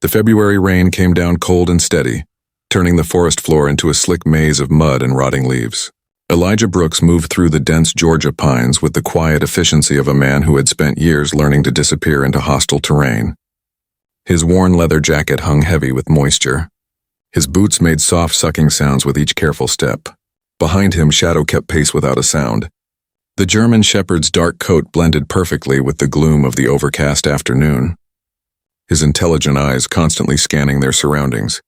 The February rain came down cold and steady, turning the forest floor into a slick maze of mud and rotting leaves. Elijah Brooks moved through the dense Georgia pines with the quiet efficiency of a man who had spent years learning to disappear into hostile terrain. His worn leather jacket hung heavy with moisture. His boots made soft sucking sounds with each careful step. Behind him, Shadow kept pace without a sound. The German shepherd's dark coat blended perfectly with the gloom of the overcast afternoon, his intelligent eyes constantly scanning their surroundings.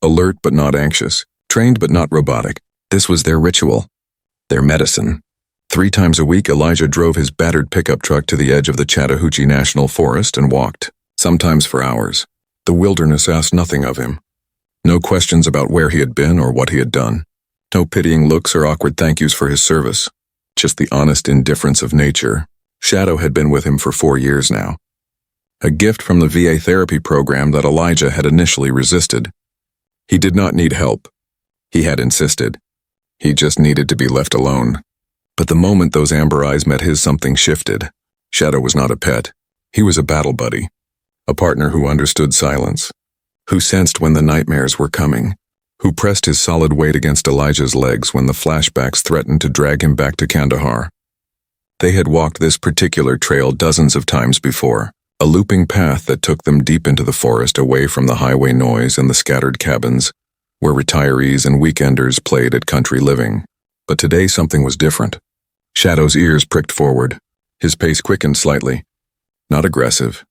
Alert but not anxious, trained but not robotic. This was their ritual, their medicine. 3 times a week, Elijah drove his battered pickup truck to the edge of the Chattahoochee National Forest and walked, sometimes for hours. The wilderness asked nothing of him. No questions about where he had been or what he had done. No pitying looks or awkward thank yous for his service. Just the honest indifference of nature. Shadow had been with him for 4 years now. A gift from the VA therapy program that Elijah had initially resisted. He did not need help. He had insisted. He just needed to be left alone. But the moment those amber eyes met his, something shifted. Shadow was not a pet. He was a battle buddy. A partner who understood silence. Who sensed when the nightmares were coming. Who pressed his solid weight against Elijah's legs when the flashbacks threatened to drag him back to Kandahar. They had walked this particular trail dozens of times before. A looping path that took them deep into the forest, away from the highway noise and the scattered cabins, where retirees and weekenders played at country living. But today something was different. Shadow's ears pricked forward. His pace quickened slightly. Not aggressive.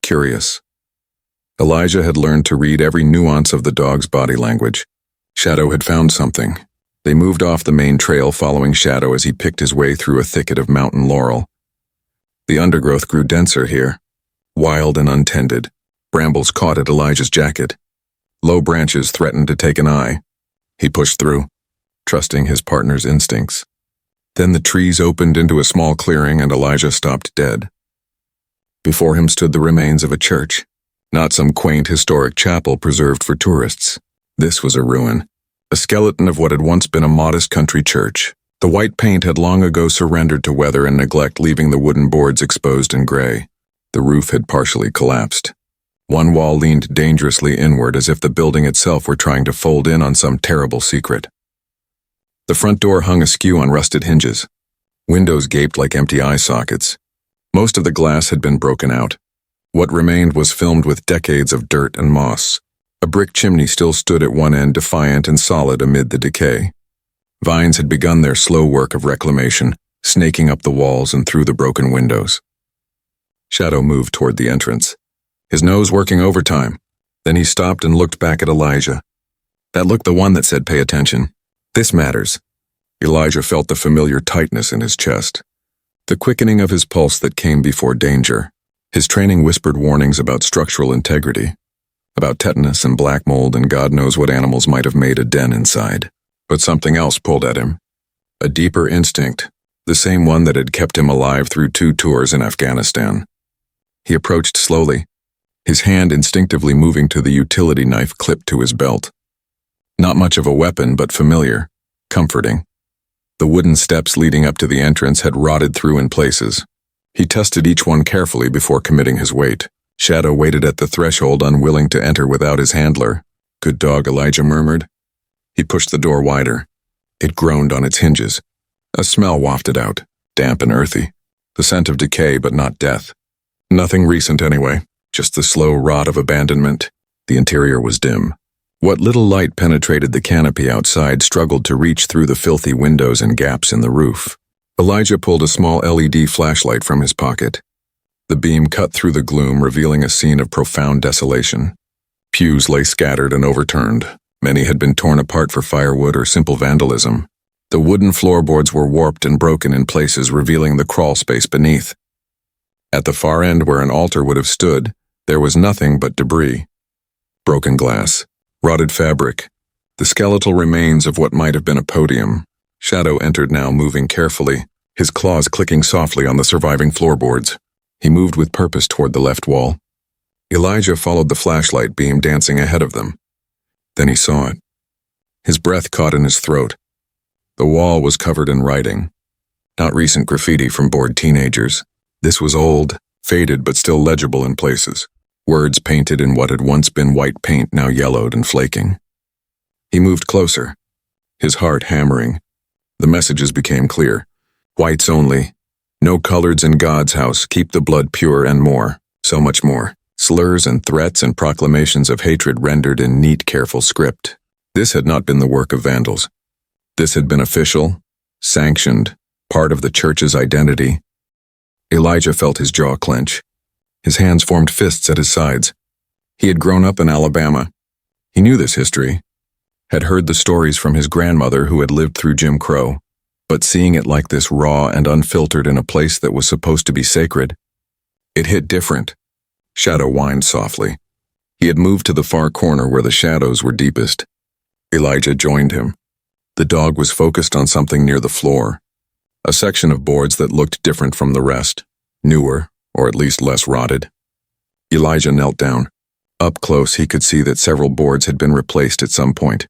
Curious. Elijah had learned to read every nuance of the dog's body language. Shadow had found something. They moved off the main trail, following Shadow as he picked his way through a thicket of mountain laurel. The undergrowth grew denser here. Wild and untended, brambles caught at Elijah's jacket. Low branches threatened to take an eye. He pushed through, trusting his partner's instincts. Then the trees opened into a small clearing and Elijah stopped dead. Before him stood the remains of a church, not some quaint historic chapel preserved for tourists. This was a ruin, a skeleton of what had once been a modest country church. The white paint had long ago surrendered to weather and neglect, leaving the wooden boards exposed and gray. The roof had partially collapsed. One wall leaned dangerously inward, as if the building itself were trying to fold in on some terrible secret. The front door hung askew on rusted hinges. Windows gaped like empty eye sockets. Most of the glass had been broken out. What remained was filmed with decades of dirt and moss. A brick chimney still stood at one end, defiant and solid amid the decay. Vines had begun their slow work of reclamation, snaking up the walls and through the broken windows. Shadow moved toward the entrance, his nose working overtime. Then he stopped and looked back at Elijah. That look, the one that said, "Pay attention. This matters." Elijah felt the familiar tightness in his chest, the quickening of his pulse that came before danger. His training whispered warnings about structural integrity, about tetanus and black mold and God knows what animals might have made a den inside. But something else pulled at him. A deeper instinct, the same one that had kept him alive through 2 tours in Afghanistan. He approached slowly, his hand instinctively moving to the utility knife clipped to his belt. Not much of a weapon, but familiar, comforting. The wooden steps leading up to the entrance had rotted through in places. He tested each one carefully before committing his weight. Shadow waited at the threshold, unwilling to enter without his handler. "Good dog," Elijah murmured. He pushed the door wider. It groaned on its hinges. A smell wafted out, damp and earthy. The scent of decay, but not death. Nothing recent anyway, just the slow rot of abandonment. The interior was dim. What little light penetrated the canopy outside struggled to reach through the filthy windows and gaps in the roof. Elijah pulled a small LED flashlight from his pocket. The beam cut through the gloom, revealing a scene of profound desolation. Pews lay scattered and overturned. Many had been torn apart for firewood or simple vandalism. The wooden floorboards were warped and broken in places, revealing the crawl space beneath. At the far end, where an altar would have stood, there was nothing but debris. Broken glass, rotted fabric, the skeletal remains of what might have been a podium. Shadow entered now, moving carefully, his claws clicking softly on the surviving floorboards. He moved with purpose toward the left wall. Elijah followed the flashlight beam dancing ahead of them. Then he saw it. His breath caught in his throat. The wall was covered in writing. Not recent graffiti from bored teenagers. This was old, faded but still legible in places. words painted in what had once been white paint now yellowed and flaking. He moved closer, his heart hammering. The messages became clear. Whites only. No coloreds in God's house, keep the blood pure, and more, so much more. Slurs and threats and proclamations of hatred rendered in neat, careful script. This had not been the work of vandals. This had been official, sanctioned, part of the church's identity. Elijah felt his jaw clench. His hands formed fists at his sides. He had grown up in Alabama. He knew this history, had heard the stories from his grandmother who had lived through Jim Crow, but seeing it like this raw and unfiltered in a place that was supposed to be sacred, it hit different. Shadow whined softly. He had moved to the far corner where the shadows were deepest. Elijah joined him. The dog was focused on something near the floor, a section of boards that looked different from the rest, newer, or at least less rotted. Elijah knelt down. Up close, he could see that several boards had been replaced at some point.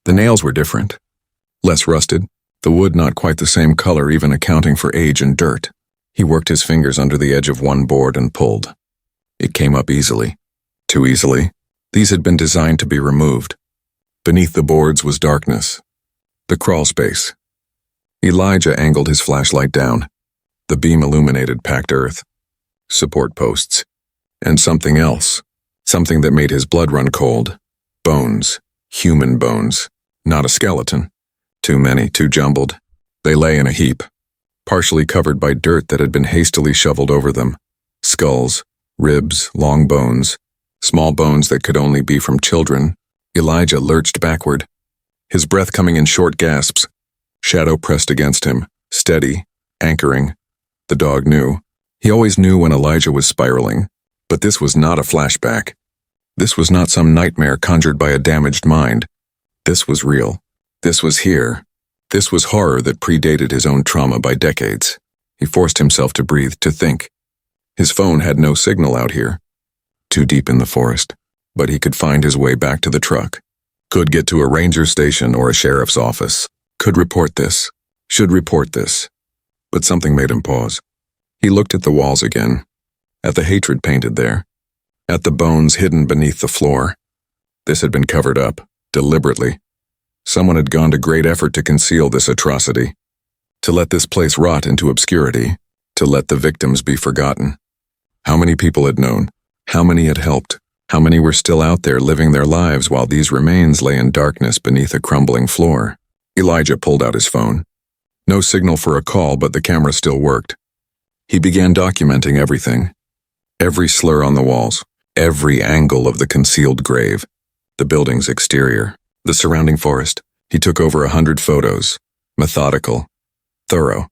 The nails were different, less rusted, the wood not quite the same color, even accounting for age and dirt. He worked his fingers under the edge of one board and pulled. It came up easily. Too easily. These had been designed to be removed. Beneath the boards was darkness. The crawl space. Elijah angled his flashlight down. The beam illuminated packed earth, support posts, and something else. Something that made his blood run cold. Bones. Human bones. Not a skeleton. Too many, too jumbled. They lay in a heap, partially covered by dirt that had been hastily shoveled over them. Skulls, ribs, long bones, small bones that could only be from children. Elijah lurched backward, his breath coming in short gasps. Shadow pressed against him, steady, anchoring. The dog knew. He always knew when Elijah was spiraling, but this was not a flashback. This was not some nightmare conjured by a damaged mind. This was real. This was here. This was horror that predated his own trauma by decades. He forced himself to breathe, to think. His phone had no signal out here. Too deep in the forest. But he could find his way back to the truck. Could get to a ranger station or a sheriff's office. Could report this. Should report this. But something made him pause. He looked at the walls again. At the hatred painted there. At the bones hidden beneath the floor. This had been covered up, deliberately. Someone had gone to great effort to conceal this atrocity. To let this place rot into obscurity. To let the victims be forgotten. How many people had known? How many had helped? How many were still out there living their lives while these remains lay in darkness beneath a crumbling floor? Elijah pulled out his phone. No signal for a call, but the camera still worked. He began documenting everything. Every slur on the walls. Every angle of the concealed grave. The building's exterior. The surrounding forest. He took over 100 photos. Methodical. Thorough.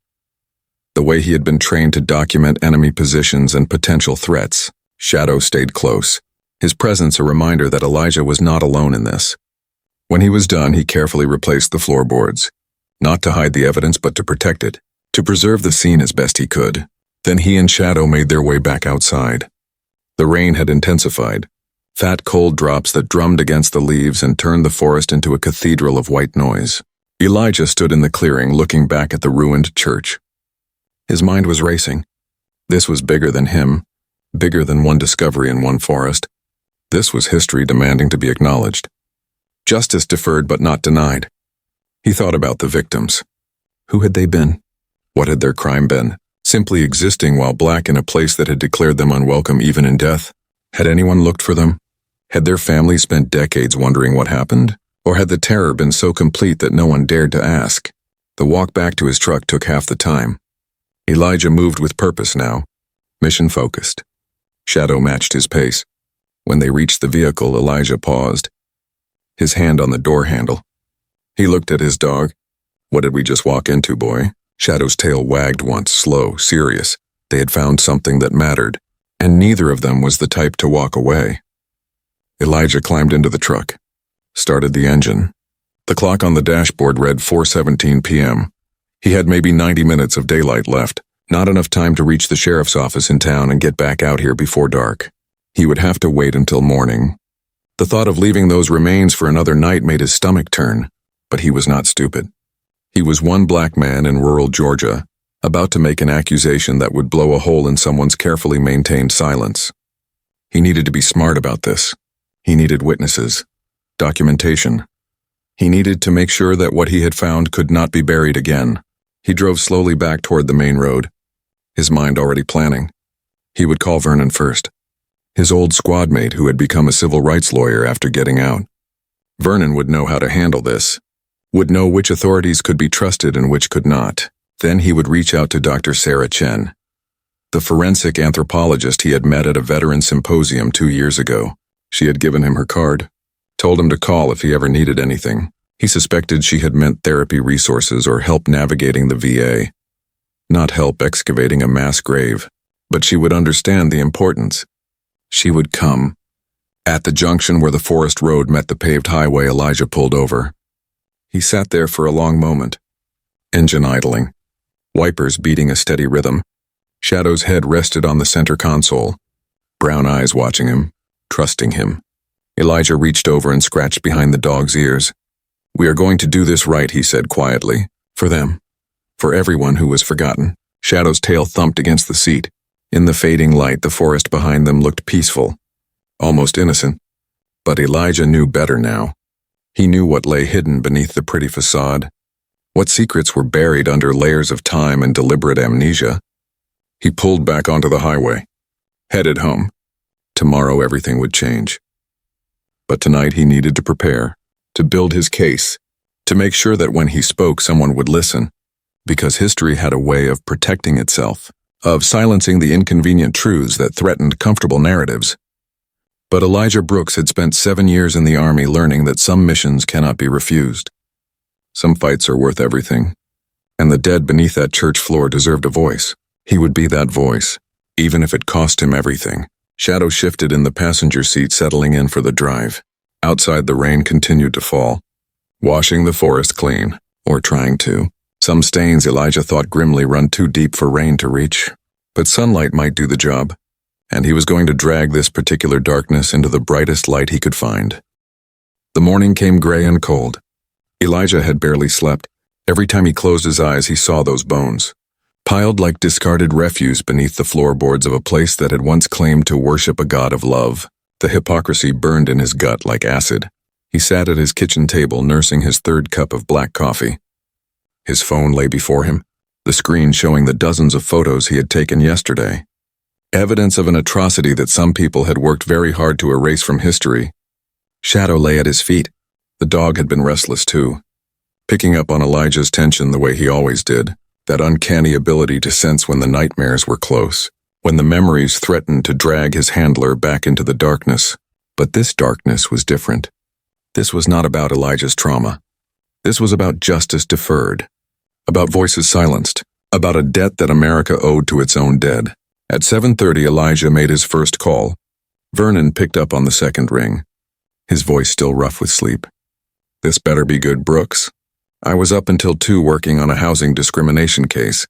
The way he had been trained to document enemy positions and potential threats. Shadow stayed close. His presence a reminder that Elijah was not alone in this. When he was done, he carefully replaced the floorboards. Not to hide the evidence, but to protect it. To preserve the scene as best he could. Then he and Shadow made their way back outside. The rain had intensified. Fat cold drops that drummed against the leaves and turned the forest into a cathedral of white noise. Elijah stood in the clearing, looking back at the ruined church. His mind was racing. This was bigger than him, bigger than one discovery in one forest. This was history demanding to be acknowledged. Justice deferred but not denied. He thought about the victims. Who had they been? What had their crime been? Simply existing while black in a place that had declared them unwelcome even in death? Had anyone looked for them? Had their families spent decades wondering what happened? Or had the terror been so complete that no one dared to ask? The walk back to his truck took half the time. Elijah moved with purpose now, mission-focused. Shadow matched his pace. When they reached the vehicle, Elijah paused, his hand on the door handle. He looked at his dog. What did we just walk into, boy? Shadow's tail wagged once, slow, serious. They had found something that mattered, and neither of them was the type to walk away. Elijah climbed into the truck, started the engine. The clock on the dashboard read 4:17 p.m. He had maybe 90 minutes of daylight left, not enough time to reach the sheriff's office in town and get back out here before dark. He would have to wait until morning. The thought of leaving those remains for another night made his stomach turn, but he was not stupid. He was one black man in rural Georgia, about to make an accusation that would blow a hole in someone's carefully maintained silence. He needed to be smart about this. He needed witnesses, documentation. He needed to make sure that what he had found could not be buried again. He drove slowly back toward the main road, his mind already planning. He would call Vernon first, his old squad mate who had become a civil rights lawyer after getting out. Vernon would know how to handle this, would know which authorities could be trusted and which could not. Then he would reach out to Dr. Sarah Chen, the forensic anthropologist he had met at a veteran symposium 2 years ago. She had given him her card, told him to call if he ever needed anything. He suspected she had meant therapy resources or help navigating the VA, not help excavating a mass grave. But she would understand the importance. She would come. At the junction where the forest road met the paved highway, Elijah pulled over. He sat there for a long moment, engine idling, wipers beating a steady rhythm. Shadow's head rested on the center console, brown eyes watching him, trusting him. Elijah reached over and scratched behind the dog's ears. "We are going to do this right," he said quietly. "For them. For everyone who was forgotten." Shadow's tail thumped against the seat. In the fading light, the forest behind them looked peaceful, almost innocent. But Elijah knew better now. He knew what lay hidden beneath the pretty facade, what secrets were buried under layers of time and deliberate amnesia. He pulled back onto the highway, headed home. Tomorrow everything would change. But tonight he needed to prepare, to build his case, to make sure that when he spoke someone would listen, because history had a way of protecting itself, of silencing the inconvenient truths that threatened comfortable narratives. But Elijah Brooks had spent 7 years in the Army learning that some missions cannot be refused. Some fights are worth everything, and the dead beneath that church floor deserved a voice. He would be that voice, even if it cost him everything. Shadow shifted in the passenger seat, settling in for the drive. Outside, the rain continued to fall, washing the forest clean, or trying to. Some stains Elijah thought grimly run too deep for rain to reach, but sunlight might do the job, and he was going to drag this particular darkness into the brightest light he could find. The morning came gray and cold. Elijah had barely slept. Every time he closed his eyes, he saw those bones, piled like discarded refuse beneath the floorboards of a place that had once claimed to worship a god of love. The hypocrisy burned in his gut like acid. He sat at his kitchen table, nursing his 3rd cup of black coffee. His phone lay before him, the screen showing the dozens of photos he had taken yesterday. Evidence of an atrocity that some people had worked very hard to erase from history. Shadow lay at his feet. The dog had been restless too, picking up on Elijah's tension the way he always did, that uncanny ability to sense when the nightmares were close, when the memories threatened to drag his handler back into the darkness. But this darkness was different. This was not about Elijah's trauma. This was about justice deferred, about voices silenced, about a debt that America owed to its own dead. At 7:30, Elijah made his first call. Vernon picked up on the second ring, his voice still rough with sleep. "This better be good, Brooks. I was up until 2 working on a housing discrimination case."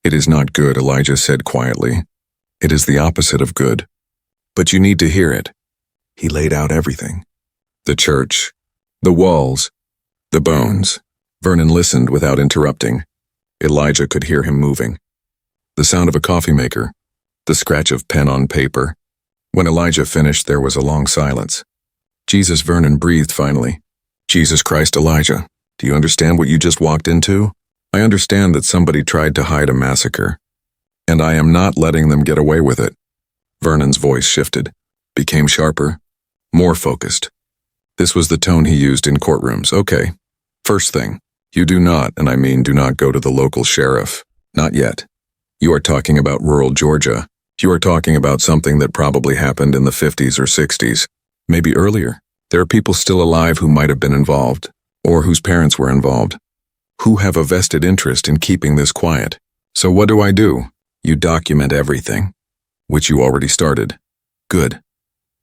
"It is not good," Elijah said quietly. "It is the opposite of good. But you need to hear it." He laid out everything. The church, the walls, the bones. Vernon listened without interrupting. Elijah could hear him moving. The sound of a coffee maker, the scratch of pen on paper. When Elijah finished, there was a long silence. "Jesus," Vernon breathed finally. "Jesus Christ, Elijah, do you understand what you just walked into? I understand that somebody tried to hide a massacre, and I am not letting them get away with it." Vernon's voice shifted, became sharper, more focused. This was the tone he used in courtrooms. "Okay, first thing, you do not, and I mean do not go to the local sheriff. Not yet. You are talking about rural Georgia. You are talking about something that probably happened in the 50s or 60s, maybe earlier. There are people still alive who might have been involved, or whose parents were involved, who have a vested interest in keeping this quiet. So what do? You document everything, which you already started. Good.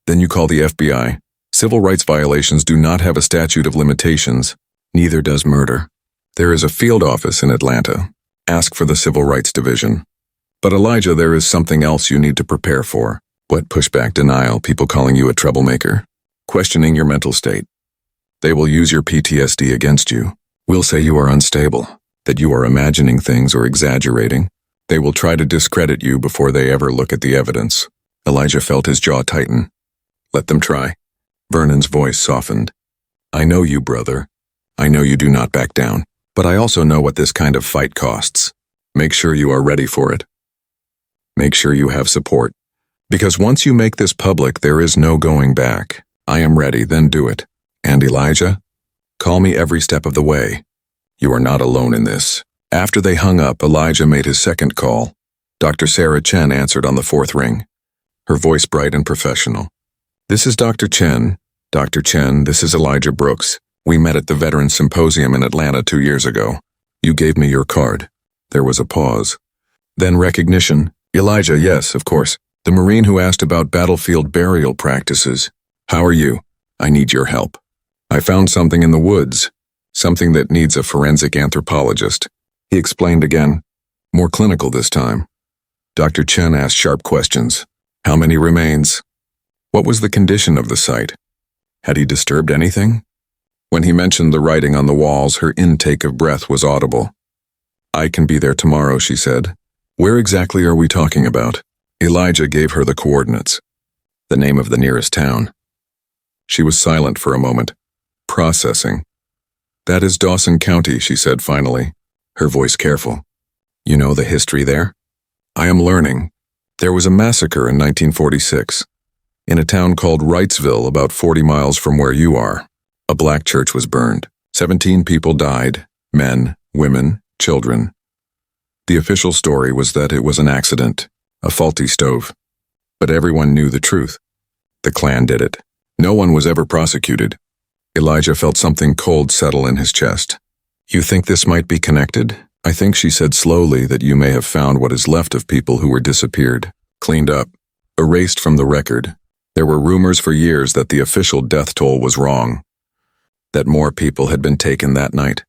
Then you call the FBI. Civil rights violations do not have a statute of limitations. Neither does murder. There is a field office in Atlanta. Ask for the Civil Rights Division. But Elijah, there is something else you need to prepare for. What pushback, denial, people calling you a troublemaker, questioning your mental state. They will use your PTSD against you. Will say you are unstable, that you are imagining things or exaggerating. They will try to discredit you before they ever look at the evidence. Elijah felt his jaw tighten. Let them try. Vernon's voice softened. I know you, brother. I know you do not back down. But I also know what this kind of fight costs. Make sure you are ready for it. Make sure you have support. Because once you make this public, there is no going back. I am ready, then do it. And Elijah, call me every step of the way. You are not alone in this. After they hung up, Elijah made his second call. Dr. Sarah Chen answered on the fourth ring, her voice bright and professional. This is Dr. Chen. Dr. Chen, this is Elijah Brooks. We met at the Veterans Symposium in Atlanta 2 years ago. You gave me your card. There was a pause. Then recognition. Elijah, yes, of course. The Marine who asked about battlefield burial practices. How are you? I need your help. I found something in the woods. Something that needs a forensic anthropologist. He explained again. More clinical this time. Dr. Chen asked sharp questions. How many remains? What was the condition of the site? Had he disturbed anything? When he mentioned the writing on the walls, her intake of breath was audible. I can be there tomorrow, she said. Where exactly are we talking about? Elijah gave her the coordinates. The name of the nearest town. She was silent for a moment, processing. That is Dawson County, she said finally, her voice careful. You know the history there? I am learning. There was a massacre in 1946. In a town called Wrightsville, about 40 miles from where you are. A black church was burned. 17 people died, men, women, children. The official story was that it was an accident, a faulty stove. But everyone knew the truth. The Klan did it. No one was ever prosecuted. Elijah felt something cold settle in his chest. You think this might be connected? I think, she said slowly, that you may have found what is left of people who were disappeared, cleaned up, erased from the record. There were rumors for years that the official death toll was wrong, that more people had been taken that night.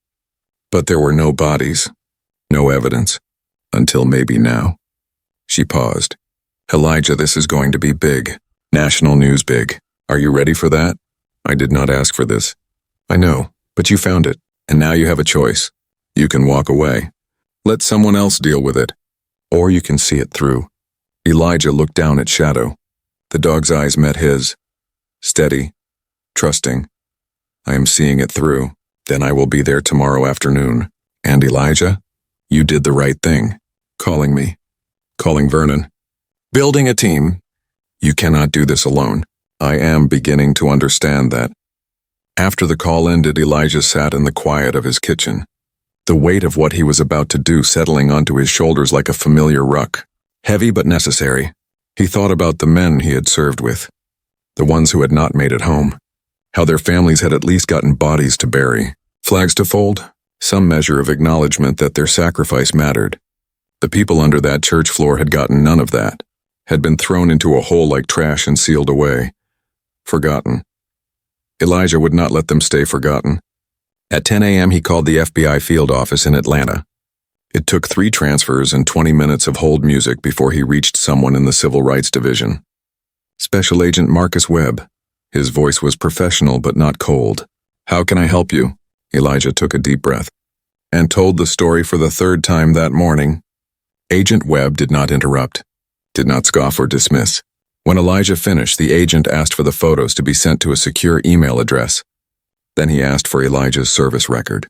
But there were no bodies, no evidence, until maybe now. She paused. Elijah, this is going to be big. National news big. Are you ready for that? I did not ask for this. I know, but you found it, and now you have a choice. You can walk away. Let someone else deal with it. Or you can see it through. Elijah looked down at Shadow. The dog's eyes met his. Steady, trusting. I am seeing it through. Then I will be there tomorrow afternoon. And Elijah, you did the right thing. Calling me. Calling Vernon. Building a team. You cannot do this alone. I am beginning to understand that. After the call ended, Elijah sat in the quiet of his kitchen. The weight of what he was about to do settling onto his shoulders like a familiar ruck. Heavy but necessary. He thought about the men he had served with. The ones who had not made it home. How their families had at least gotten bodies to bury. Flags to fold. Some measure of acknowledgement that their sacrifice mattered. The people under that church floor had gotten none of that. Had been thrown into a hole like trash and sealed away. Forgotten. Elijah would not let them stay forgotten. At 10 a.m. he called the FBI field office in Atlanta. It took 3 transfers and 20 minutes of hold music before he reached someone in the Civil Rights Division. Special Agent Marcus Webb. His voice was professional but not cold. How can I help you? Elijah took a deep breath and told the story for the 3rd time that morning. Agent Webb did not interrupt, did not scoff or dismiss. When Elijah finished, the agent asked for the photos to be sent to a secure email address. Then he asked for Elijah's service record.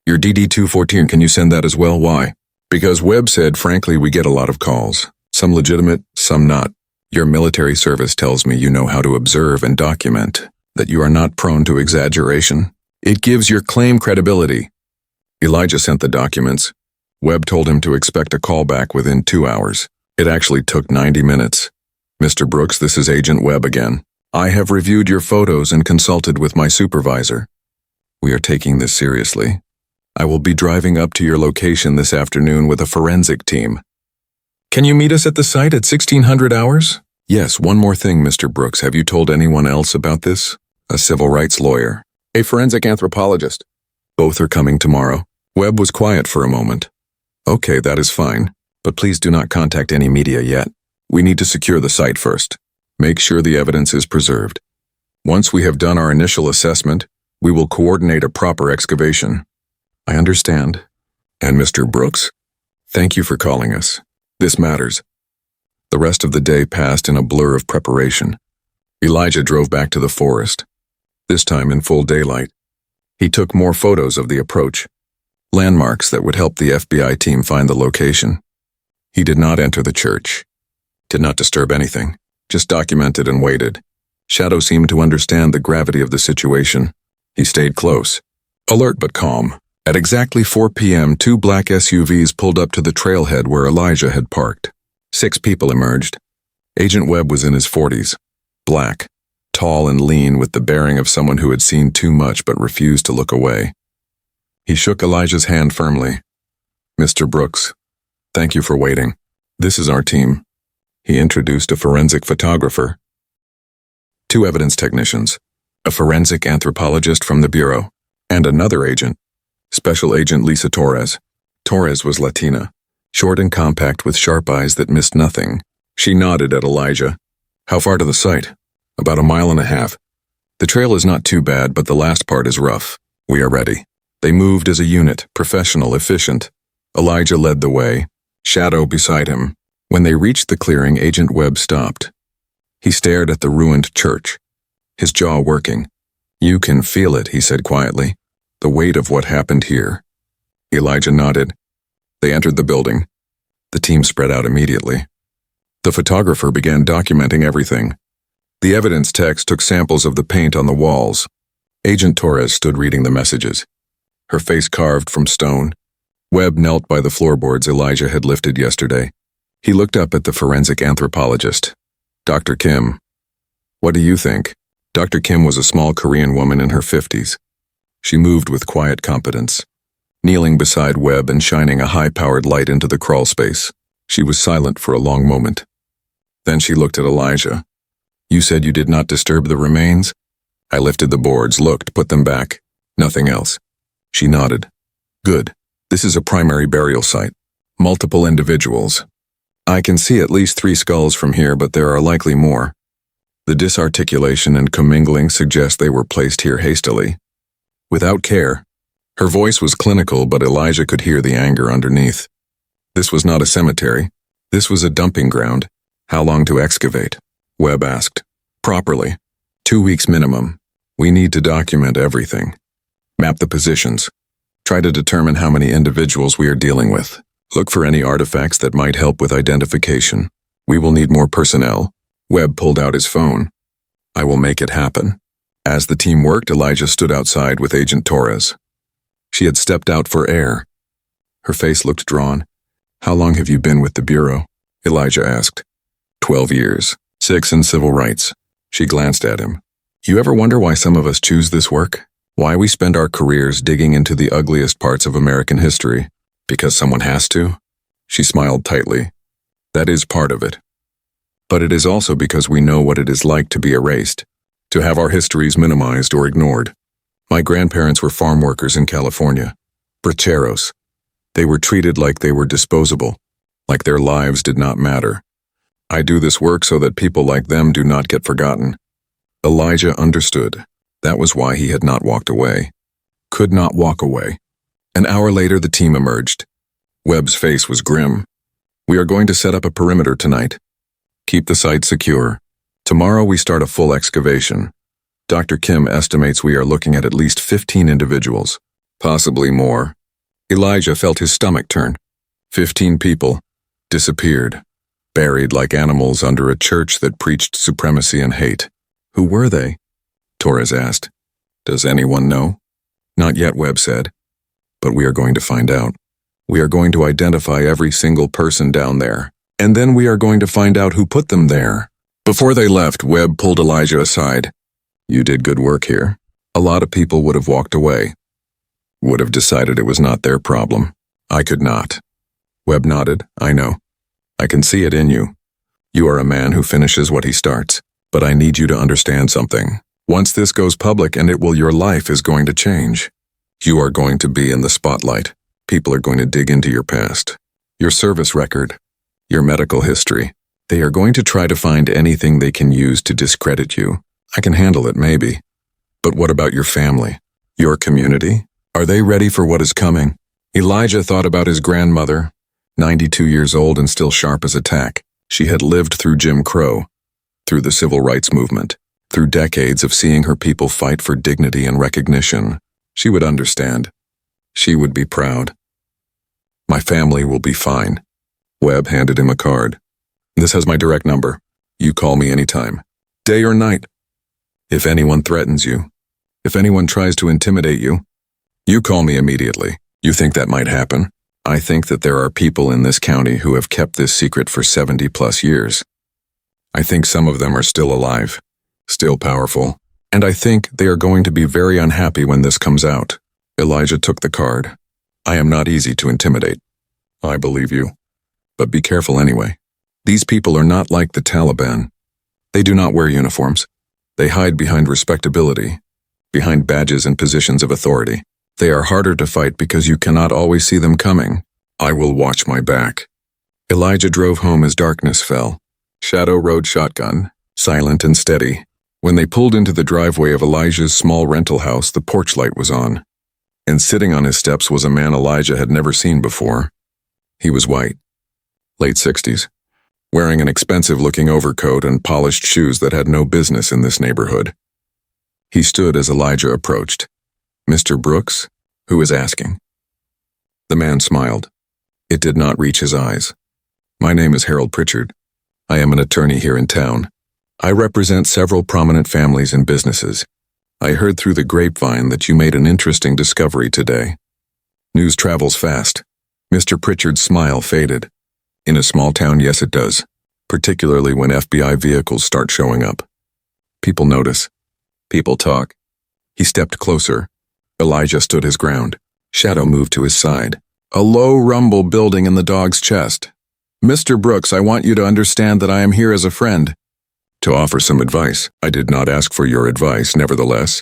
Your DD-214, can you send that as well? Why? Because Webb said, frankly, we get a lot of calls. Some legitimate, some not. Your military service tells me you know how to observe and document, that you are not prone to exaggeration. It gives your claim credibility. Elijah sent the documents. Webb told him to expect a call back within 2 hours. It actually took 90 minutes. Mr. Brooks, this is Agent Webb again. I have reviewed your photos and consulted with my supervisor. We are taking this seriously. I will be driving up to your location this afternoon with a forensic team. Can you meet us at the site at 1600 hours? Yes, one more thing, Mr. Brooks. Have you told anyone else about this? A civil rights lawyer. A forensic anthropologist. Both are coming tomorrow. Webb was quiet for a moment. Okay, that is fine. But please do not contact any media yet. We need to secure the site first. Make sure the evidence is preserved. Once we have done our initial assessment, we will coordinate a proper excavation. I understand. And Mr. Brooks, thank you for calling us. This matters. The rest of the day passed in a blur of preparation. Elijah drove back to the forest, this time in full daylight. He took more photos of the approach, landmarks that would help the FBI team find the location. He did not enter the church, did not disturb anything, just documented and waited. Shadow seemed to understand the gravity of the situation. He stayed close, alert but calm. At exactly 4 p.m., 2 black SUVs pulled up to the trailhead where Elijah had parked. 6 people emerged. Agent Webb was in his 40s, black, tall and lean with the bearing of someone who had seen too much but refused to look away. He shook Elijah's hand firmly. "Mr. Brooks, thank you for waiting. This is our team." He introduced a forensic photographer, 2 evidence technicians, a forensic anthropologist from the Bureau, and another agent, Special Agent Lisa Torres. Torres was Latina, short and compact with sharp eyes that missed nothing. She nodded at Elijah. "How far to the site?" "About a mile and a half. The trail is not too bad, but the last part is rough. We are ready." They moved as a unit, professional, efficient. Elijah led the way, Shadow beside him. When they reached the clearing, Agent Webb stopped. He stared at the ruined church, his jaw working. "You can feel it," he said quietly. "The weight of what happened here." Elijah nodded. They entered the building. The team spread out immediately. The photographer began documenting everything. The evidence techs took samples of the paint on the walls. Agent Torres stood reading the messages, her face carved from stone. Webb knelt by the floorboards Elijah had lifted yesterday. He looked up at the forensic anthropologist. "Dr. Kim, what do you think?" Dr. Kim was a small Korean woman in her 50s. She moved with quiet competence, kneeling beside Webb and shining a high-powered light into the crawl space. She was silent for a long moment. Then she looked at Elijah. "You said you did not disturb the remains?" "I lifted the boards, looked, put them back. Nothing else." She nodded. "Good. This is a primary burial site. Multiple individuals. I can see at least 3 skulls from here, but there are likely more. The disarticulation and commingling suggest they were placed here hastily, without care." Her voice was clinical, but Elijah could hear the anger underneath. "This was not a cemetery. This was a dumping ground." "How long to excavate?" Webb asked. "Properly. 2 weeks minimum. We need to document everything. Map the positions. Try to determine how many individuals we are dealing with. Look for any artifacts that might help with identification. We will need more personnel." Webb pulled out his phone. "I will make it happen." As the team worked, Elijah stood outside with Agent Torres. She had stepped out for air. Her face looked drawn. "How long have you been with the Bureau?" Elijah asked. 12 years, 6 in civil rights." She glanced at him. "You ever wonder why some of us choose this work? Why we spend our careers digging into the ugliest parts of American history? Because someone has to?" She smiled tightly. "That is part of it. But it is also because we know what it is like to be erased, to have our histories minimized or ignored. My grandparents were farm workers in California, braceros. They were treated like they were disposable, like their lives did not matter. I do this work so that people like them do not get forgotten." Elijah understood. That was why he had not walked away. Could not walk away. An hour later, the team emerged. Webb's face was grim. "We are going to set up a perimeter tonight. Keep the site secure. Tomorrow we start a full excavation. Dr. Kim estimates we are looking at least 15 individuals, possibly more." Elijah felt his stomach turn. 15 people disappeared, buried like animals under a church that preached supremacy and hate. "Who were they?" Torres asked. "Does anyone know?" "Not yet," Webb said. "But we are going to find out. We are going to identify every single person down there, and then we are going to find out who put them there." Before they left, Webb pulled Elijah aside. "You did good work here. A lot of people would have walked away, would have decided it was not their problem. I could not." Webb nodded. "I know. I can see it in you. You are a man who finishes what he starts. But I need you to understand something. Once this goes public, your life is going to change. You are going to be in the spotlight. People are going to dig into your past, your service record, your medical history. They are going to try to find anything they can use to discredit you. I can handle it, maybe. But what about your family? Your community? Are they ready for what is coming?" Elijah thought about his grandmother, 92 years old and still sharp as a tack. She had lived through Jim Crow, through the civil rights movement, through decades of seeing her people fight for dignity and recognition. She would understand. She would be proud. My family will be fine. Webb handed him a card. This has my direct number. You call me anytime, day or night. If anyone threatens you, if anyone tries to intimidate you, you call me immediately. You think that might happen? I think that there are people in this county who have kept this secret for 70+ years. I think some of them are still alive, still powerful, and I think they are going to be very unhappy when this comes out. Elijah took the card. I am not easy to intimidate. I believe you. But be careful anyway. These people are not like the Taliban. They do not wear uniforms. They hide behind respectability, behind badges and positions of authority. They are harder to fight because you cannot always see them coming. I will watch my back. Elijah drove home as darkness fell. Shadow rode shotgun, silent and steady. When they pulled into the driveway of Elijah's small rental house, the porch light was on. And sitting on his steps was a man Elijah had never seen before. He was white, late 60s, wearing an expensive-looking overcoat and polished shoes that had no business in this neighborhood. He stood as Elijah approached. Mr. Brooks, who is asking? The man smiled. It did not reach his eyes. My name is Harold Pritchard. I am an attorney here in town. I represent several prominent families and businesses. I heard through the grapevine that you made an interesting discovery today. News travels fast. Mr. Pritchard's smile faded. In a small town, yes it does, particularly when FBI vehicles start showing up. People notice. People talk. He stepped closer. Elijah stood his ground. Shadow moved to his side. A low rumble building in the dog's chest. Mr. Brooks, I want you to understand that I am here as a friend. To offer some advice. I did not ask for your advice, nevertheless.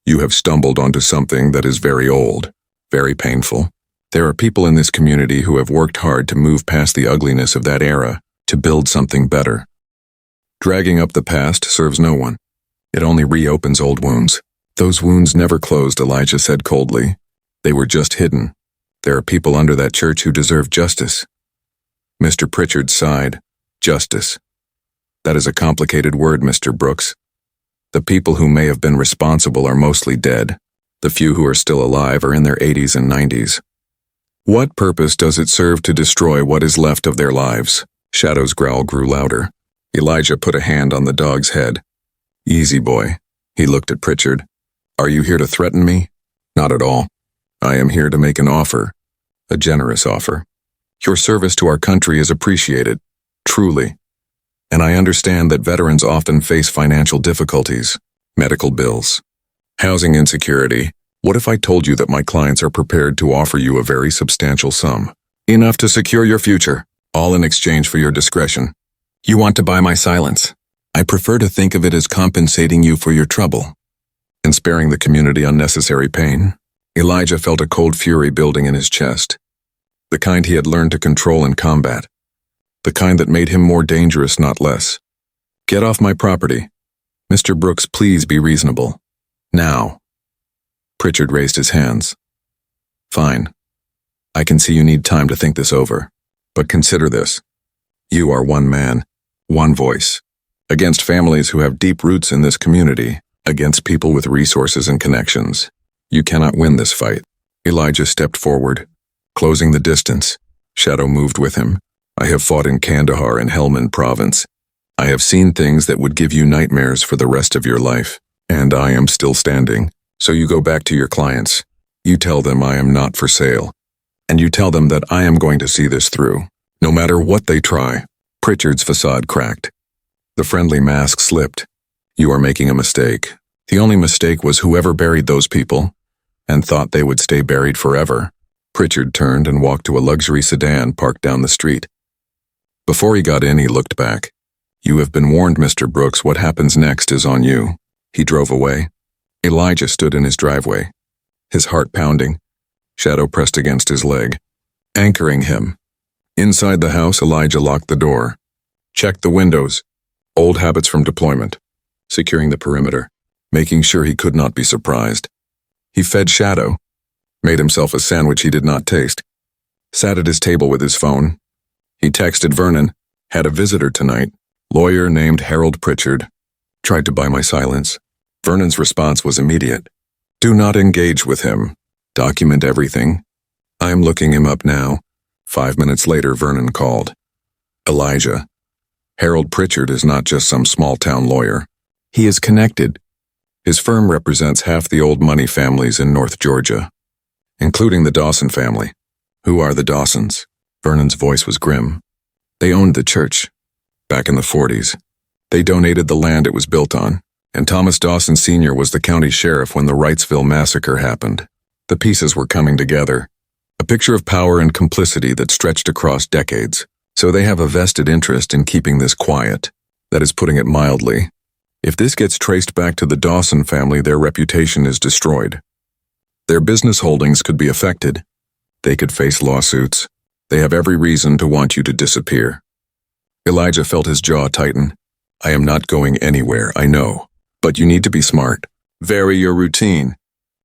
You have stumbled onto something that is very old, very painful. There are people in this community who have worked hard to move past the ugliness of that era, to build something better. Dragging up the past serves no one. It only reopens old wounds. Those wounds never closed, Elijah said coldly. They were just hidden. There are people under that church who deserve justice. Mr. Pritchard sighed. Justice. That is a complicated word, Mr. Brooks. The people who may have been responsible are mostly dead. The few who are still alive are in their 80s and 90s. What purpose does it serve to destroy what is left of their lives? Shadow's growl grew louder. Elijah put a hand on the dog's head. Easy, boy. He looked at Pritchard. Are you here to threaten me? Not at all. I am here to make an offer. A generous offer. Your service to our country is appreciated. Truly. And I understand that veterans often face financial difficulties, medical bills, housing insecurity. What if I told you that my clients are prepared to offer you a very substantial sum? Enough to secure your future, all in exchange for your discretion. You want to buy my silence. I prefer to think of it as compensating you for your trouble and sparing the community unnecessary pain. Elijah felt a cold fury building in his chest, the kind he had learned to control and combat, the kind that made him more dangerous, not less. Get off my property. Mr. Brooks, please be reasonable. Now. Pritchard raised his hands. Fine. I can see you need time to think this over. But consider this. You are one man, one voice, against families who have deep roots in this community, against people with resources and connections. You cannot win this fight. Elijah stepped forward, closing the distance. Shadow moved with him. I have fought in Kandahar and Helmand province. I have seen things that would give you nightmares for the rest of your life. And I am still standing. So you go back to your clients. You tell them I am not for sale. And you tell them that I am going to see this through, no matter what they try. Pritchard's facade cracked. The friendly mask slipped. You are making a mistake. The only mistake was whoever buried those people and thought they would stay buried forever. Pritchard turned and walked to a luxury sedan parked down the street. Before he got in, he looked back. You have been warned, Mr. Brooks. What happens next is on you. He drove away. Elijah stood in his driveway, his heart pounding. Shadow pressed against his leg, anchoring him. Inside the house, Elijah locked the door, checked the windows, old habits from deployment, securing the perimeter, making sure he could not be surprised. He fed Shadow, made himself a sandwich he did not taste, sat at his table with his phone. He texted Vernon, Had a visitor tonight. Lawyer named Harold Pritchard. Tried to buy my silence. Vernon's response was immediate. Do not engage with him. Document everything. I'm looking him up now. 5 minutes later, Vernon called. Elijah. Harold Pritchard is not just some small-town lawyer. He is connected. His firm represents half the old money families in North Georgia, including the Dawson family. Who are the Dawsons? Vernon's voice was grim. They owned the church. Back in the 40s. They donated the land it was built on, and Thomas Dawson Sr. was the county sheriff when the Wrightsville Massacre happened. The pieces were coming together. A picture of power and complicity that stretched across decades. So they have a vested interest in keeping this quiet. That is putting it mildly. If this gets traced back to the Dawson family, their reputation is destroyed. Their business holdings could be affected. They could face lawsuits. They have every reason to want you to disappear. Elijah felt his jaw tighten. I am not going anywhere, I know. But you need to be smart. Vary your routine.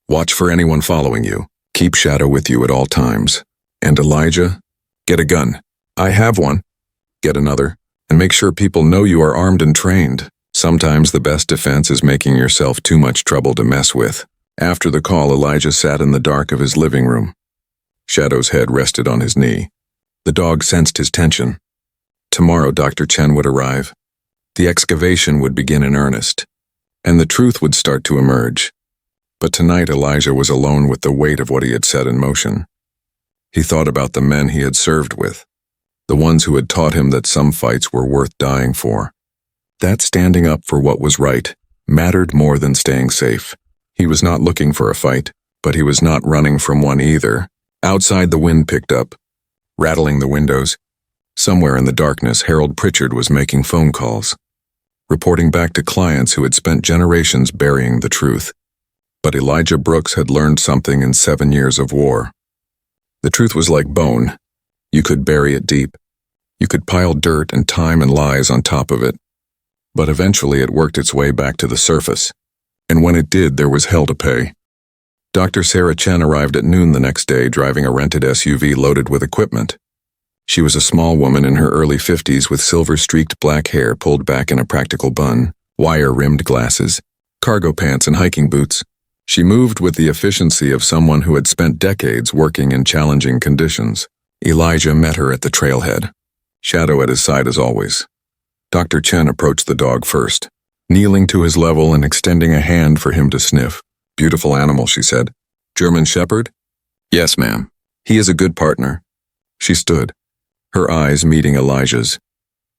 Watch for anyone following you. Keep Shadow with you at all times. And Elijah, get a gun. I have one. Get another. And make sure people know you are armed and trained. Sometimes the best defense is making yourself too much trouble to mess with. After the call, Elijah sat in the dark of his living room. Shadow's head rested on his knee. The dog sensed his tension. Tomorrow Dr. Chen would arrive. The excavation would begin in earnest, and the truth would start to emerge. But tonight Elijah was alone with the weight of what he had set in motion. He thought about the men he had served with, the ones who had taught him that some fights were worth dying for. That standing up for what was right mattered more than staying safe. He was not looking for a fight, but he was not running from one either. Outside, the wind picked up, rattling the windows. Somewhere in the darkness, Harold Pritchard was making phone calls, reporting back to clients who had spent generations burying the truth. But Elijah Brooks had learned something in 7 years of war. The truth was like bone. You could bury it deep. You could pile dirt and time and lies on top of it. But eventually it worked its way back to the surface. And when it did, there was hell to pay. Dr. Sarah Chen arrived at noon the next day, driving a rented SUV loaded with equipment. She was a small woman in her early 50s with silver-streaked black hair pulled back in a practical bun, wire-rimmed glasses, cargo pants, and hiking boots. She moved with the efficiency of someone who had spent decades working in challenging conditions. Elijah met her at the trailhead, Shadow at his side as always. Dr. Chen approached the dog first, kneeling to his level and extending a hand for him to sniff. Beautiful animal, she said. German Shepherd? Yes, ma'am. He is a good partner. She stood, her eyes meeting Elijah's.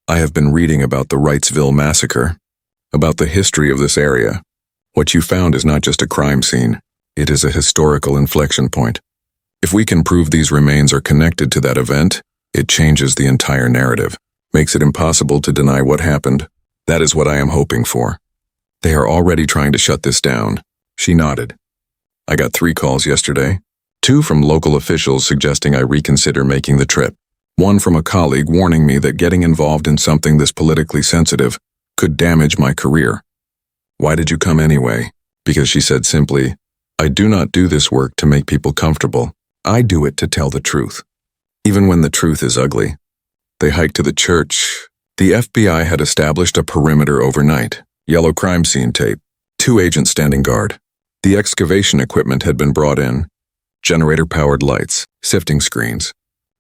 I have been reading about the Wrightsville Massacre, about the history of this area. What you found is not just a crime scene. It is a historical inflection point. If we can prove these remains are connected to that event, it changes the entire narrative, makes it impossible to deny what happened. That is what I am hoping for. They are already trying to shut this down. She nodded. I got 3 calls yesterday. 2 from local officials suggesting I reconsider making the trip. 1 from a colleague warning me that getting involved in something this politically sensitive could damage my career. Why did you come anyway? Because she said simply, I do not do this work to make people comfortable. I do it to tell the truth. Even when the truth is ugly. They hiked to the church. The FBI had established a perimeter overnight. Yellow crime scene tape. 2 agents standing guard. The excavation equipment had been brought in. Generator-powered lights, sifting screens,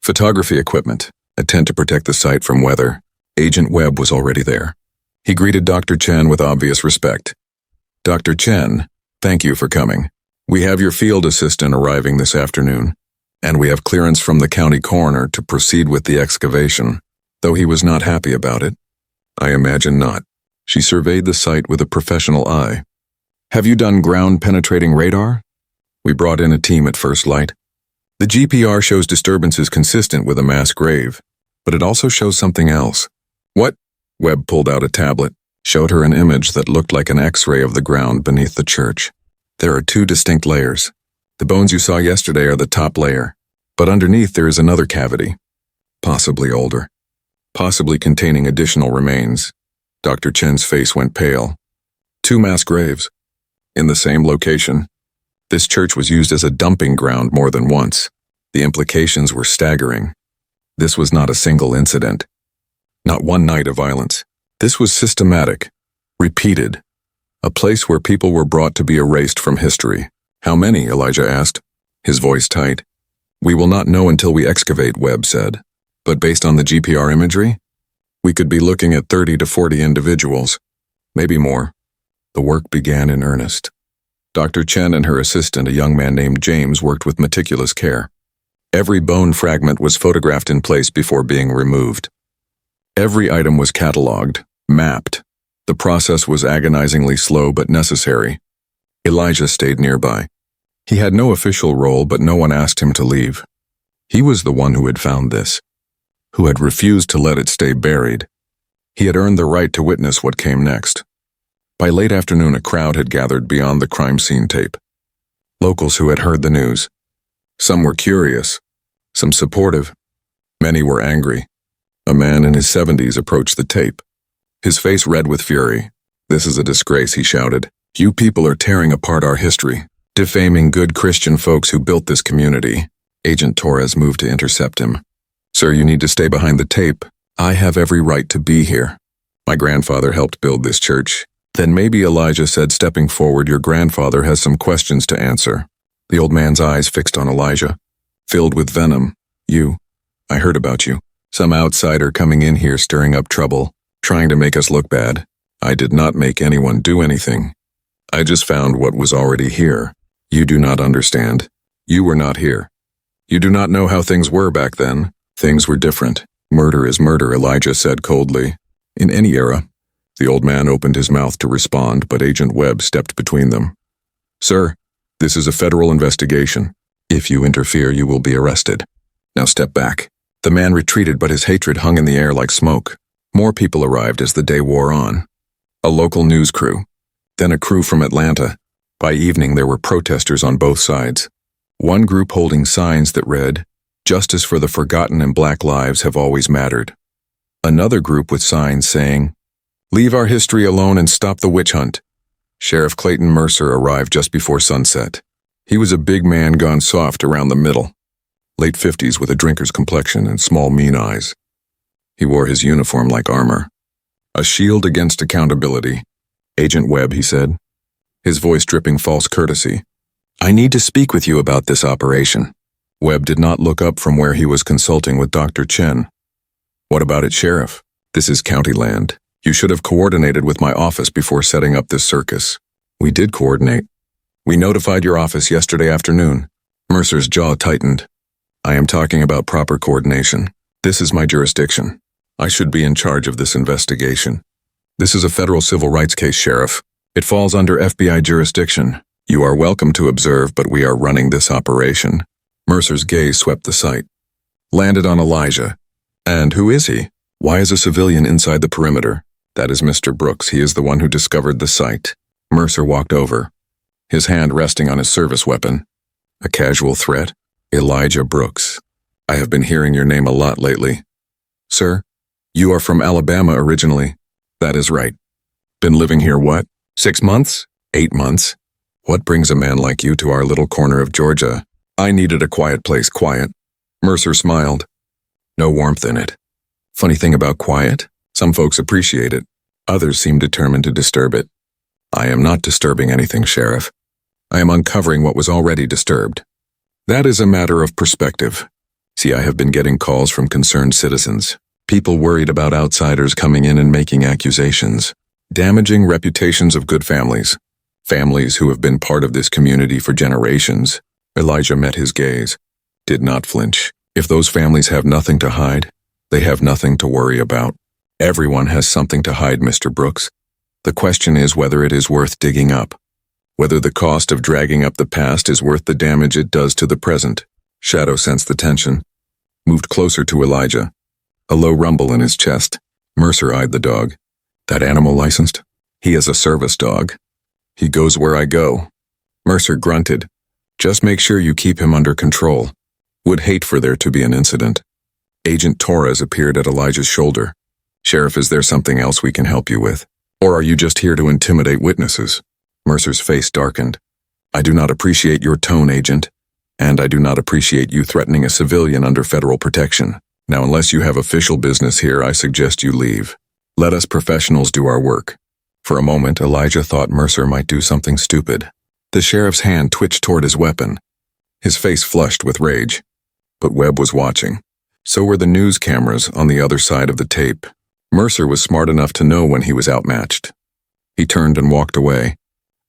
photography equipment, a tent to protect the site from weather. Agent Webb was already there. He greeted Dr. Chen with obvious respect. Dr. Chen, thank you for coming. We have your field assistant arriving this afternoon, and we have clearance from the county coroner to proceed with the excavation, though he was not happy about it. I imagine not. She surveyed the site with a professional eye. Have you done ground-penetrating radar? We brought in a team at first light. The GPR shows disturbances consistent with a mass grave, but it also shows something else. What? Webb pulled out a tablet, showed her an image that looked like an X-ray of the ground beneath the church. There are 2 distinct layers. The bones you saw yesterday are the top layer, but underneath there is another cavity, possibly older, possibly containing additional remains. Dr. Chen's face went pale. 2 mass graves. In the same location. This church was used as a dumping ground more than once. The implications were staggering. This was not a single incident. Not one night of violence. This was systematic, repeated. A place where people were brought to be erased from history. How many? Elijah asked, his voice tight. We will not know until we excavate, Webb said. But based on the GPR imagery, we could be looking at 30 to 40 individuals. Maybe more. The work began in earnest. Dr. Chen and her assistant, a young man named James, worked with meticulous care. Every bone fragment was photographed in place before being removed. Every item was catalogued, mapped. The process was agonizingly slow but necessary. Elijah stayed nearby. He had no official role, but no one asked him to leave. He was the one who had found this, who had refused to let it stay buried. He had earned the right to witness what came next. By late afternoon, a crowd had gathered beyond the crime scene tape. Locals who had heard the news. Some were curious, some supportive. Many were angry. A man in his 70s approached the tape, his face red with fury. This is a disgrace, he shouted. You people are tearing apart our history, defaming good Christian folks who built this community. Agent Torres moved to intercept him. Sir, you need to stay behind the tape. I have every right to be here. My grandfather helped build this church. Then maybe, Elijah said, stepping forward, your grandfather has some questions to answer. The old man's eyes fixed on Elijah, filled with venom. I heard about you. Some outsider coming in here stirring up trouble, trying to make us look bad. I did not make anyone do anything. I just found what was already here. You do not understand. You were not here. You do not know how things were back then. Things were different. Murder is murder, Elijah said coldly. In any era. The old man opened his mouth to respond, but Agent Webb stepped between them. Sir, this is a federal investigation. If you interfere, you will be arrested. Now step back. The man retreated, but his hatred hung in the air like smoke. More people arrived as the day wore on. A local news crew, then a crew from Atlanta. By evening, there were protesters on both sides. One group holding signs that read, "Justice for the forgotten and Black lives have always mattered." Another group with signs saying, "Leave our history alone and stop the witch hunt." Sheriff Clayton Mercer arrived just before sunset. He was a big man gone soft around the middle, late 50s with a drinker's complexion and small, mean eyes. He wore his uniform like armor, a shield against accountability. Agent Webb, he said, his voice dripping false courtesy. I need to speak with you about this operation. Webb did not look up from where he was consulting with Dr. Chen. What about it, Sheriff? This is county land. You should have coordinated with my office before setting up this circus. We did coordinate. We notified your office yesterday afternoon. Mercer's jaw tightened. I am talking about proper coordination. This is my jurisdiction. I should be in charge of this investigation. This is a federal civil rights case, Sheriff. It falls under FBI jurisdiction. You are welcome to observe, but we are running this operation. Mercer's gaze swept the site, landed on Elijah. And who is he? Why is a civilian inside the perimeter? That is Mr. Brooks. He is the one who discovered the site. Mercer walked over, his hand resting on his service weapon. A casual threat? Elijah Brooks. I have been hearing your name a lot lately. Sir, you are from Alabama originally. That is right. Been living here what? 6 months? 8 months? What brings a man like you to our little corner of Georgia? I needed a quiet place, quiet. Mercer smiled. No warmth in it. Funny thing about quiet, some folks appreciate it. Others seem determined to disturb it. I am not disturbing anything, Sheriff. I am uncovering what was already disturbed. That is a matter of perspective. See, I have been getting calls from concerned citizens, people worried about outsiders coming in and making accusations, damaging reputations of good families, families who have been part of this community for generations. Elijah met his gaze, did not flinch. If those families have nothing to hide, they have nothing to worry about. Everyone has something to hide, Mr. Brooks. The question is whether it is worth digging up, whether the cost of dragging up the past is worth the damage it does to the present. Shadow sensed the tension, moved closer to Elijah, a low rumble in his chest. Mercer eyed the dog. That animal licensed? He is a service dog. He goes where I go. Mercer grunted. Just make sure you keep him under control. Would hate for there to be an incident. Agent Torres appeared at Elijah's shoulder. Sheriff, is there something else we can help you with? Or are you just here to intimidate witnesses? Mercer's face darkened. I do not appreciate your tone, Agent, and I do not appreciate you threatening a civilian under federal protection. Now, unless you have official business here, I suggest you leave. Let us professionals do our work." For a moment, Elijah thought Mercer might do something stupid. The sheriff's hand twitched toward his weapon. His face flushed with rage. But Webb was watching. So were the news cameras on the other side of the tape. Mercer was smart enough to know when he was outmatched. He turned and walked away,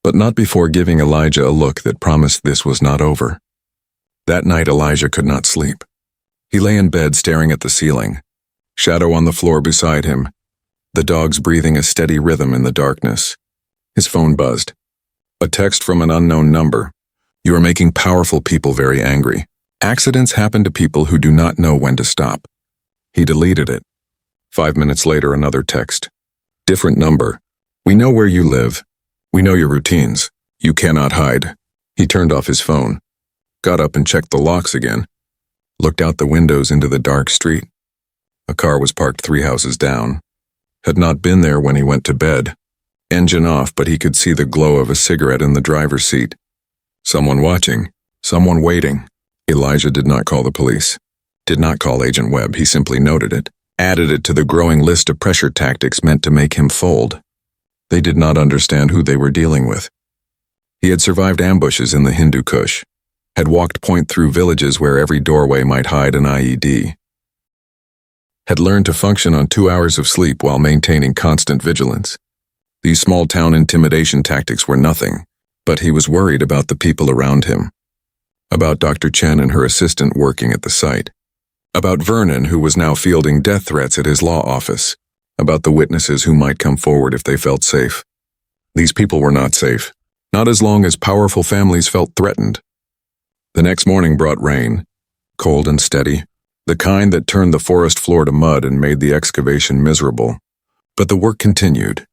but not before giving Elijah a look that promised this was not over. That night, Elijah could not sleep. He lay in bed staring at the ceiling, shadow on the floor beside him, the dogs breathing a steady rhythm in the darkness. His phone buzzed. A text from an unknown number. "You are making powerful people very angry. Accidents happen to people who do not know when to stop." He deleted it. 5 minutes later, another text. "Different number. We know where you live. We know your routines. You cannot hide." He turned off his phone, got up and checked the locks again, looked out the windows into the dark street. A car was parked 3 houses down. Had not been there when he went to bed. Engine off, but he could see the glow of a cigarette in the driver's seat. Someone watching, someone waiting. Elijah did not call the police. Did not call Agent Webb, he simply noted it, added it to the growing list of pressure tactics meant to make him fold. They did not understand who they were dealing with. He had survived ambushes in the Hindu Kush, had walked point through villages where every doorway might hide an IED, had learned to function on 2 hours of sleep while maintaining constant vigilance. These small-town intimidation tactics were nothing, but he was worried about the people around him. About Dr. Chen and her assistant working at the site. About Vernon, who was now fielding death threats at his law office. About the witnesses who might come forward if they felt safe. These people were not safe, not as long as powerful families felt threatened. The next morning brought rain, cold and steady, the kind that turned the forest floor to mud and made the excavation miserable. But the work continued.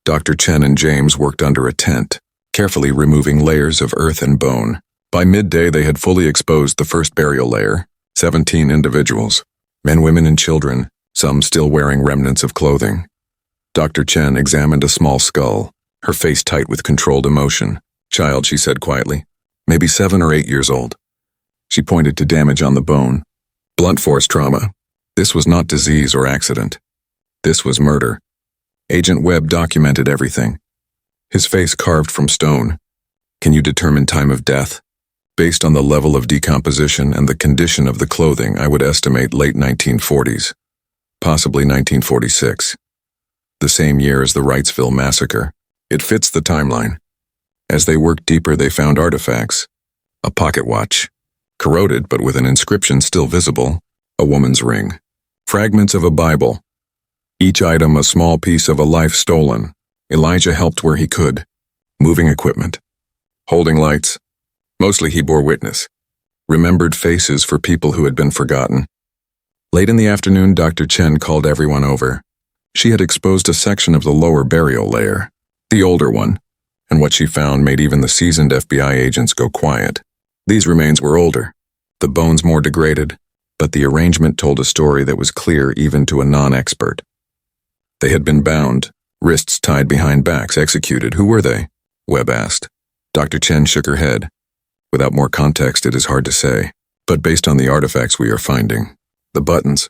Dr. Chen and James worked under a tent, carefully removing layers of earth and bone. By midday, they had fully exposed the first burial layer, 17 individuals, men, women, and children, some still wearing remnants of clothing. Dr. Chen examined a small skull, her face tight with controlled emotion. "Child," she said quietly, "maybe 7 or 8 years old." She pointed to damage on the bone. "Blunt force trauma. This was not disease or accident. This was murder." Agent Webb documented everything. His face carved from stone. "Can you determine time of death?" "Based on the level of decomposition and the condition of the clothing, I would estimate late 1940s, possibly 1946. The same year as the Wrightsville Massacre. It fits the timeline." As they worked deeper, they found artifacts. A pocket watch, corroded but with an inscription still visible, a woman's ring, fragments of a Bible. Each item a small piece of a life stolen. Elijah helped where he could. Moving equipment. Holding lights. Mostly he bore witness. Remembered faces for people who had been forgotten. Late in the afternoon, Dr. Chen called everyone over. She had exposed a section of the lower burial layer, the older one, and what she found made even the seasoned FBI agents go quiet. These remains were older, the bones more degraded, but the arrangement told a story that was clear even to a non-expert. They had been bound, wrists tied behind backs, executed. Who were they? Webb asked. Dr. Chen shook her head. Without more context, it is hard to say, but based on the artifacts we are finding, the buttons,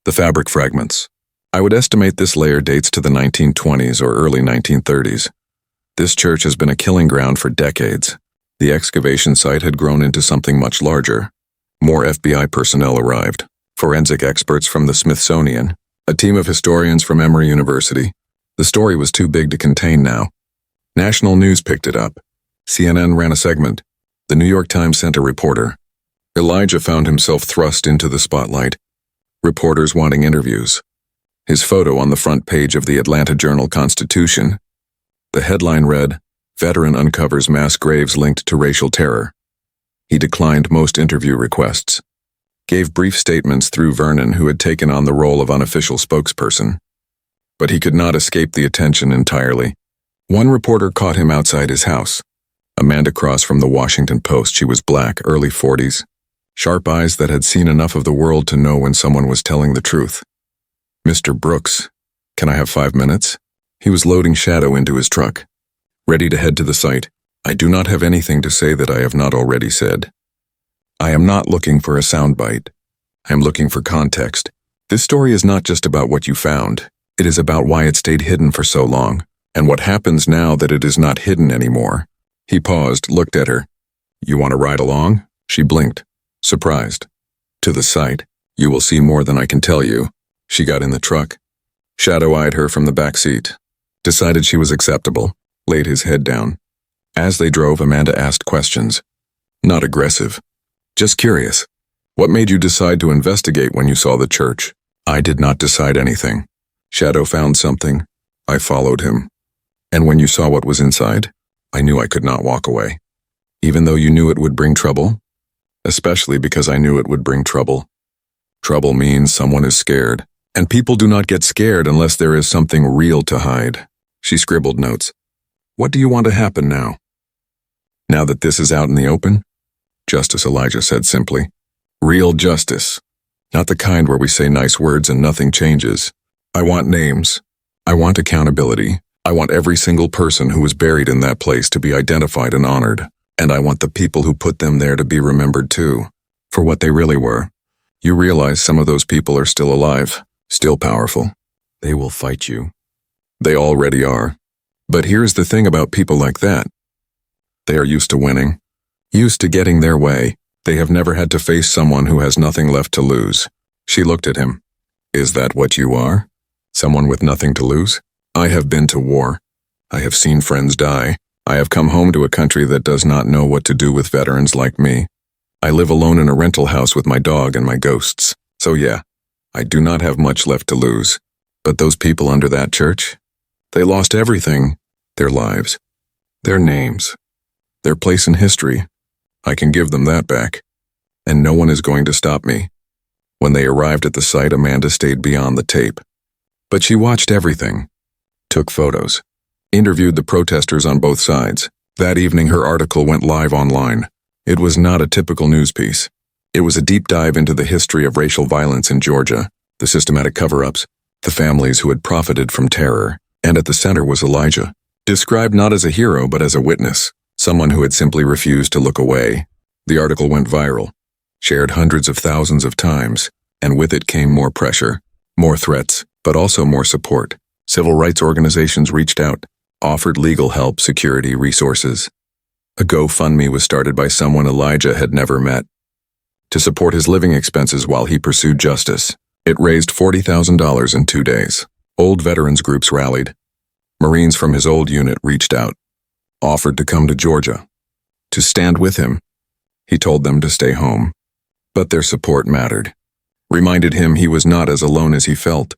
the fabric fragments, I would estimate this layer dates to the 1920s or early 1930s. This church has been a killing ground for decades. The excavation site had grown into something much larger. More FBI personnel arrived, forensic experts from the Smithsonian, a team of historians from Emory University. The story was too big to contain now. National news picked it up. CNN ran a segment. The New York Times sent a reporter. Elijah found himself thrust into the spotlight. Reporters wanting interviews. His photo on the front page of the Atlanta Journal-Constitution. The headline read, "Veteran uncovers mass graves linked to racial terror." He declined most interview requests. Gave brief statements through Vernon, who had taken on the role of unofficial spokesperson. But he could not escape the attention entirely. One reporter caught him outside his house. Amanda Cross from the Washington Post. She was black, early 40s. Sharp eyes that had seen enough of the world to know when someone was telling the truth. "Mr. Brooks, can I have 5 minutes?" He was loading Shadow into his truck, ready to head to the site. "I do not have anything to say that I have not already said. I am not looking for a soundbite. I am looking for context. This story is not just about what you found. It is about why it stayed hidden for so long, and what happens now that it is not hidden anymore. He paused, looked at her. You want to ride along? She blinked, surprised. To the site. You will see more than I can tell you. She got in the truck. Shadow eyed her from the back seat. Decided she was acceptable. Laid his head down. As they drove, Amanda asked questions. Not aggressive. Just curious. What made you decide to investigate when you saw the church? I did not decide anything. Shadow found something. I followed him. And when you saw what was inside, I knew I could not walk away. Even though you knew it would bring trouble? Especially because I knew it would bring trouble. Trouble means someone is scared, and people do not get scared unless there is something real to hide. She scribbled notes. What do you want to happen now? Now that this is out in the open? Justice, Elijah said simply. Real justice. Not the kind where we say nice words and nothing changes. I want names. I want accountability. I want every single person who was buried in that place to be identified and honored. And I want the people who put them there to be remembered too, for what they really were. You realize some of those people are still alive, still powerful. They will fight you. They already are. But here's the thing about people like that. They are used to winning, used to getting their way. They have never had to face someone who has nothing left to lose. She looked at him. Is that what you are? Someone with nothing to lose? I have been to war. I have seen friends die. I have come home to a country that does not know what to do with veterans like me. I live alone in a rental house with my dog and my ghosts. So yeah, I do not have much left to lose. But those people under that church, they lost everything. Their lives, their names, their place in history. I can give them that back. And no one is going to stop me. When they arrived at the site, Amanda stayed beyond the tape. But she watched everything, took photos, interviewed the protesters on both sides. That evening, her article went live online. It was not a typical news piece. It was a deep dive into the history of racial violence in Georgia, the systematic cover-ups, the families who had profited from terror, and at the center was Elijah, described not as a hero but as a witness, someone who had simply refused to look away. The article went viral, shared hundreds of thousands of times, and with it came more pressure, more threats, but also more support. Civil rights organizations reached out, offered legal help, security, resources. A GoFundMe was started by someone Elijah had never met to support his living expenses while he pursued justice. It raised $40,000 in 2 days. Old veterans groups rallied. Marines from his old unit reached out, offered to come to Georgia, to stand with him. He told them to stay home. But their support mattered, reminded him he was not as alone as he felt.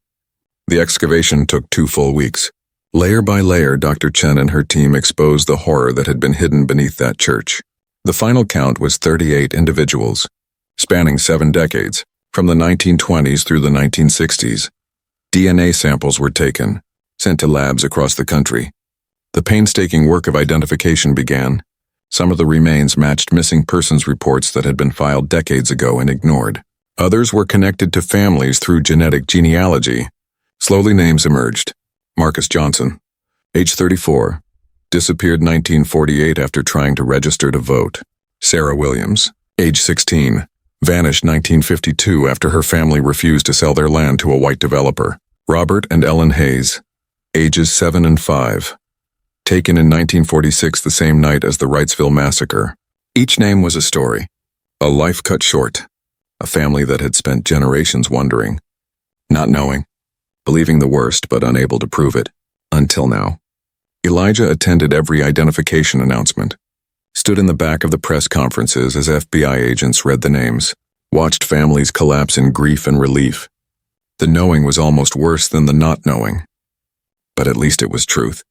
The excavation took 2 full weeks. Layer by layer, Dr. Chen and her team exposed the horror that had been hidden beneath that church. The final count was 38 individuals, spanning 7 decades, from the 1920s through the 1960s. DNA samples were taken, sent to labs across the country. The painstaking work of identification began. Some of the remains matched missing persons reports that had been filed decades ago and ignored. Others were connected to families through genetic genealogy. Slowly names emerged. Marcus Johnson, age 34, disappeared 1948 after trying to register to vote. Sarah Williams, age 16, vanished 1952 after her family refused to sell their land to a white developer. Robert and Ellen Hayes, ages 7 and 5, taken in 1946, the same night as the Wrightsville Massacre. Each name was a story, a life cut short, a family that had spent generations wondering, not knowing, believing the worst but unable to prove it, until now. Elijah attended every identification announcement, stood in the back of the press conferences as FBI agents read the names, watched families collapse in grief and relief. The knowing was almost worse than the not knowing. But at least it was truth.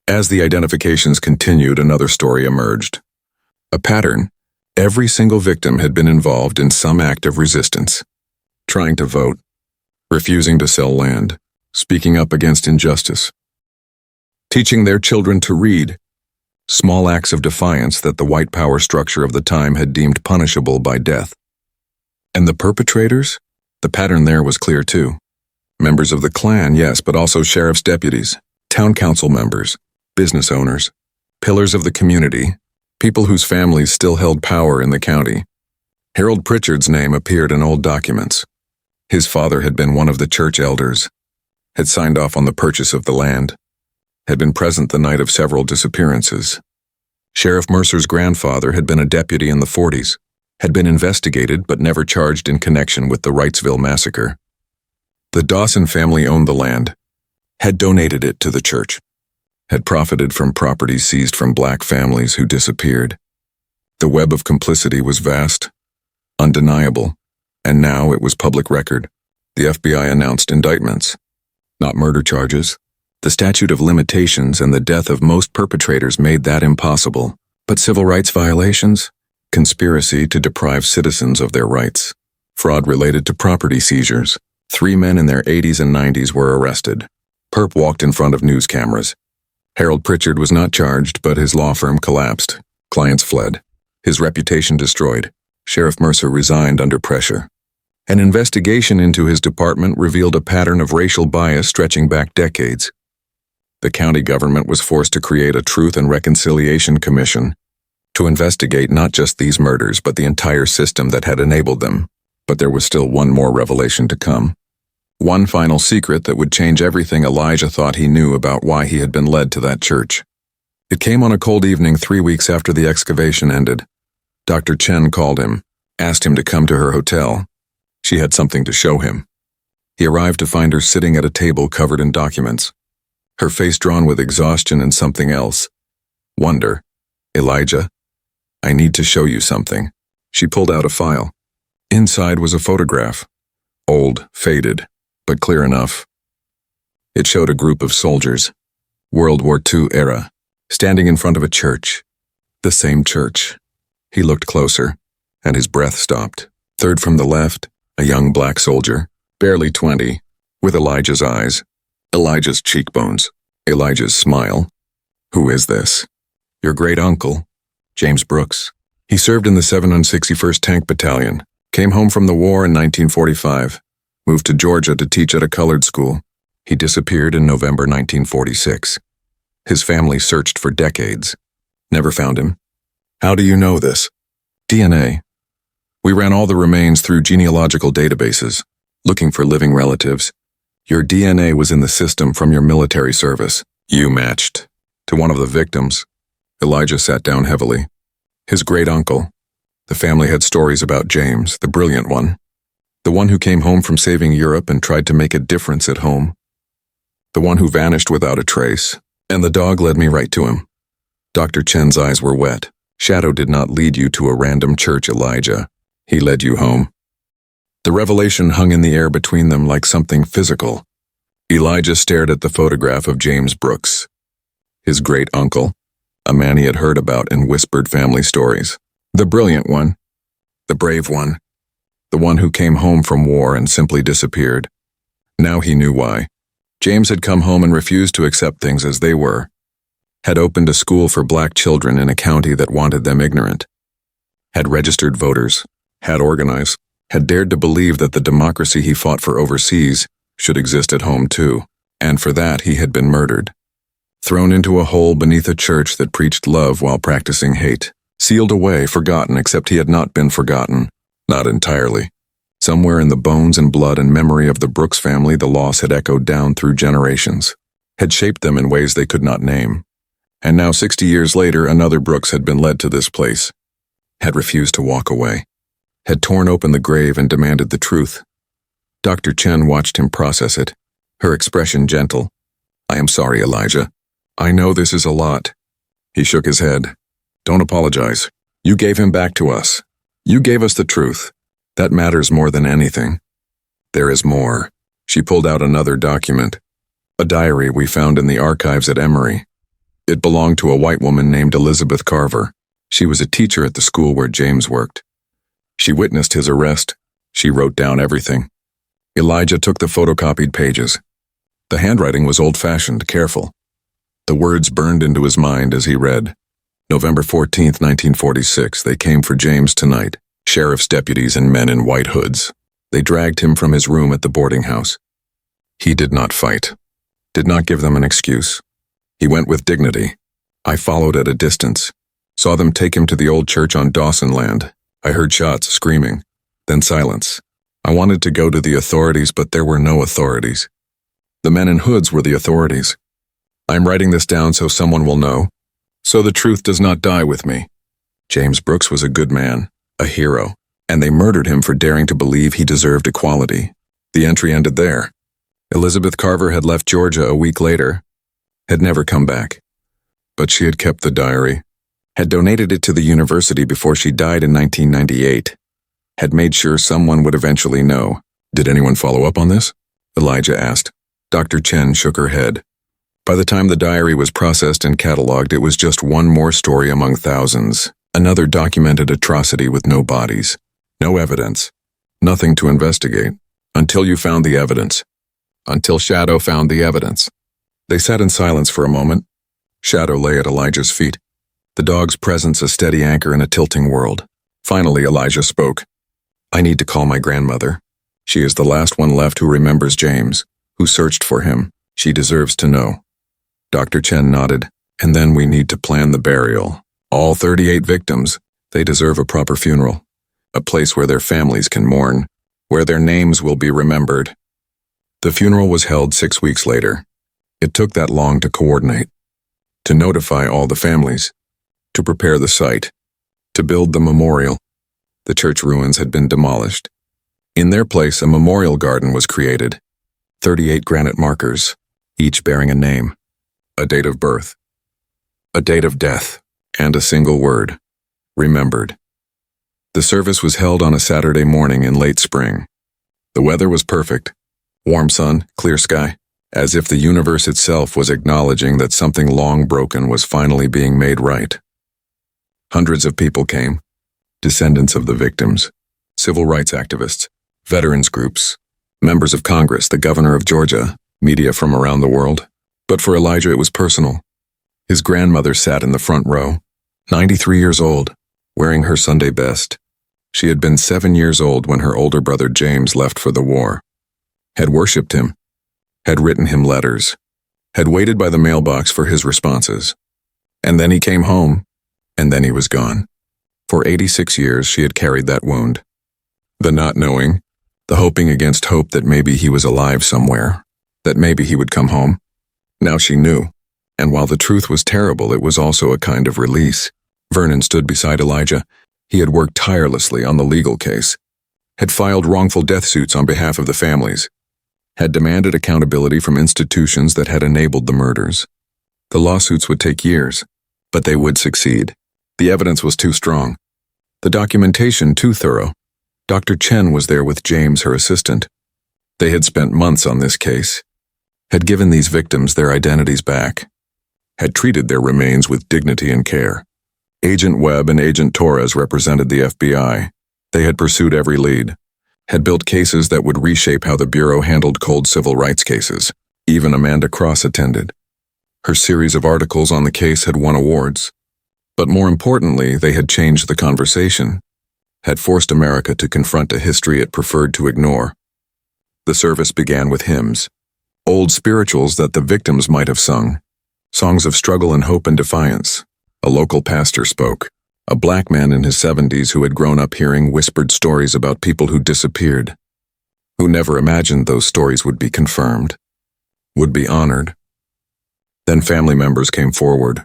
As the identifications continued, another story emerged. A pattern. Every single victim had been involved in some act of resistance. Trying to vote, refusing to sell land, speaking up against injustice, teaching their children to read, small acts of defiance that the white power structure of the time had deemed punishable by death. And the perpetrators? The pattern there was clear too. Members of the Klan, yes, but also sheriff's deputies, town council members, business owners, pillars of the community, people whose families still held power in the county. Harold Pritchard's name appeared in old documents. His father had been one of the church elders, had signed off on the purchase of the land, had been present the night of several disappearances. Sheriff Mercer's grandfather had been a deputy in the 40s, had been investigated but never charged in connection with the Wrightsville massacre. The Dawson family owned the land, had donated it to the church, had profited from property seized from black families who disappeared. The web of complicity was vast, undeniable, and now it was public record. The FBI announced indictments, not murder charges. The statute of limitations and the death of most perpetrators made that impossible. But civil rights violations? Conspiracy to deprive citizens of their rights. Fraud related to property seizures. 3 men in their 80s and 90s were arrested. Perp walked in front of news cameras. Harold Pritchard was not charged, but his law firm collapsed. Clients fled. His reputation destroyed. Sheriff Mercer resigned under pressure. An investigation into his department revealed a pattern of racial bias stretching back decades. The county government was forced to create a Truth and Reconciliation Commission to investigate not just these murders but the entire system that had enabled them. But there was still one more revelation to come. One final secret that would change everything Elijah thought he knew about why he had been led to that church. It came on a cold evening 3 weeks after the excavation ended. Dr. Chen called him, asked him to come to her hotel. She had something to show him. He arrived to find her sitting at a table covered in documents, her face drawn with exhaustion and something else. Wonder. Elijah, I need to show you something. She pulled out a file. Inside was a photograph. Old, faded, but clear enough. It showed a group of soldiers, World War II era, standing in front of a church. The same church. He looked closer, and his breath stopped. Third from the left, a young black soldier, barely 20, with Elijah's eyes, Elijah's cheekbones, Elijah's smile. Who is this? Your great uncle, James Brooks. He served in the 761st Tank Battalion, came home from the war in 1945, moved to Georgia to teach at a colored school. He disappeared in November 1946. His family searched for decades. Never found him. How do you know this? DNA. We ran all the remains through genealogical databases, looking for living relatives. Your DNA was in the system from your military service. You matched to one of the victims. Elijah sat down heavily. His great-uncle. The family had stories about James, the brilliant one. The one who came home from saving Europe and tried to make a difference at home. The one who vanished without a trace. And the dog led me right to him. Dr. Chen's eyes were wet. Shadow did not lead you to a random church, Elijah. He led you home. The revelation hung in the air between them like something physical. Elijah stared at the photograph of James Brooks, his great-uncle, a man he had heard about in whispered family stories. The brilliant one, the brave one, the one who came home from war and simply disappeared. Now he knew why. James had come home and refused to accept things as they were, had opened a school for black children in a county that wanted them ignorant, had registered voters, had organized, had dared to believe that the democracy he fought for overseas should exist at home too, and for that he had been murdered. Thrown into a hole beneath a church that preached love while practicing hate, sealed away, forgotten, except he had not been forgotten, not entirely. Somewhere in the bones and blood and memory of the Brooks family the loss had echoed down through generations, had shaped them in ways they could not name. And now 60 years later another Brooks had been led to this place, had refused to walk away, had torn open the grave and demanded the truth. Dr. Chen watched him process it, her expression gentle. I am sorry, Elijah. I know this is a lot. He shook his head. Don't apologize. You gave him back to us. You gave us the truth. That matters more than anything. There is more. She pulled out another document, a diary we found in the archives at Emory. It belonged to a white woman named Elizabeth Carver. She was a teacher at the school where James worked. She witnessed his arrest. She wrote down everything. Elijah took the photocopied pages. The handwriting was old-fashioned, careful. The words burned into his mind as he read. November 14th, 1946, they came for James tonight. Sheriff's deputies and men in white hoods. They dragged him from his room at the boarding house. He did not fight, did not give them an excuse. He went with dignity. I followed at a distance, saw them take him to the old church on Dawson land. I heard shots, screaming, then silence. I wanted to go to the authorities, but there were no authorities. The men in hoods were the authorities. I'm writing this down so someone will know, so the truth does not die with me. James Brooks was a good man, a hero, and they murdered him for daring to believe he deserved equality. The entry ended there. Elizabeth Carver had left Georgia a week later, had never come back. But she had kept the diary, had donated it to the university before she died in 1998, had made sure someone would eventually know. Did anyone follow up on this? Elijah asked. Dr. Chen shook her head. By the time the diary was processed and cataloged, it was just one more story among thousands, another documented atrocity with no bodies, no evidence, nothing to investigate, until you found the evidence. Until Shadow found the evidence. They sat in silence for a moment. Shadow lay at Elijah's feet, the dog's presence a steady anchor in a tilting world. Finally, Elijah spoke. I need to call my grandmother. She is the last one left who remembers James, who searched for him. She deserves to know. Dr. Chen nodded. And then we need to plan the burial. All 38 victims, they deserve a proper funeral. A place where their families can mourn, where their names will be remembered. The funeral was held 6 weeks later. It took that long to coordinate, to notify all the families, to prepare the site, to build the memorial. The church ruins had been demolished. In their place, a memorial garden was created. 38 granite markers, each bearing a name, a date of birth, a date of death, and a single word, remembered. The service was held on a Saturday morning in late spring. The weather was perfect. Warm sun, clear sky, as if the universe itself was acknowledging that something long broken was finally being made right. Hundreds of people came, descendants of the victims, civil rights activists, veterans groups, members of Congress, the governor of Georgia, media from around the world. But for Elijah it was personal. His grandmother sat in the front row, 93 years old, wearing her Sunday best. She had been 7 years old when her older brother James left for the war, had worshipped him, had written him letters, had waited by the mailbox for his responses. And then he came home, and then he was gone. For 86 years she had carried that wound. The not knowing, the hoping against hope that maybe he was alive somewhere, that maybe he would come home. Now she knew, and while the truth was terrible, it was also a kind of release. Vernon stood beside Elijah. He had worked tirelessly on the legal case, had filed wrongful death suits on behalf of the families, had demanded accountability from institutions that had enabled the murders. The lawsuits would take years, but they would succeed. The evidence was too strong. The documentation too thorough. Dr. Chen was there with James, her assistant. They had spent months on this case, had given these victims their identities back, had treated their remains with dignity and care. Agent Webb and Agent Torres represented the FBI. They had pursued every lead, had built cases that would reshape how the Bureau handled cold civil rights cases. Even Amanda Cross attended. Her series of articles on the case had won awards. But more importantly, they had changed the conversation, had forced America to confront a history it preferred to ignore. The service began with hymns, old spirituals that the victims might have sung, songs of struggle and hope and defiance. A local pastor spoke, a black man in his 70s who had grown up hearing whispered stories about people who disappeared, who never imagined those stories would be confirmed, would be honored. Then family members came forward,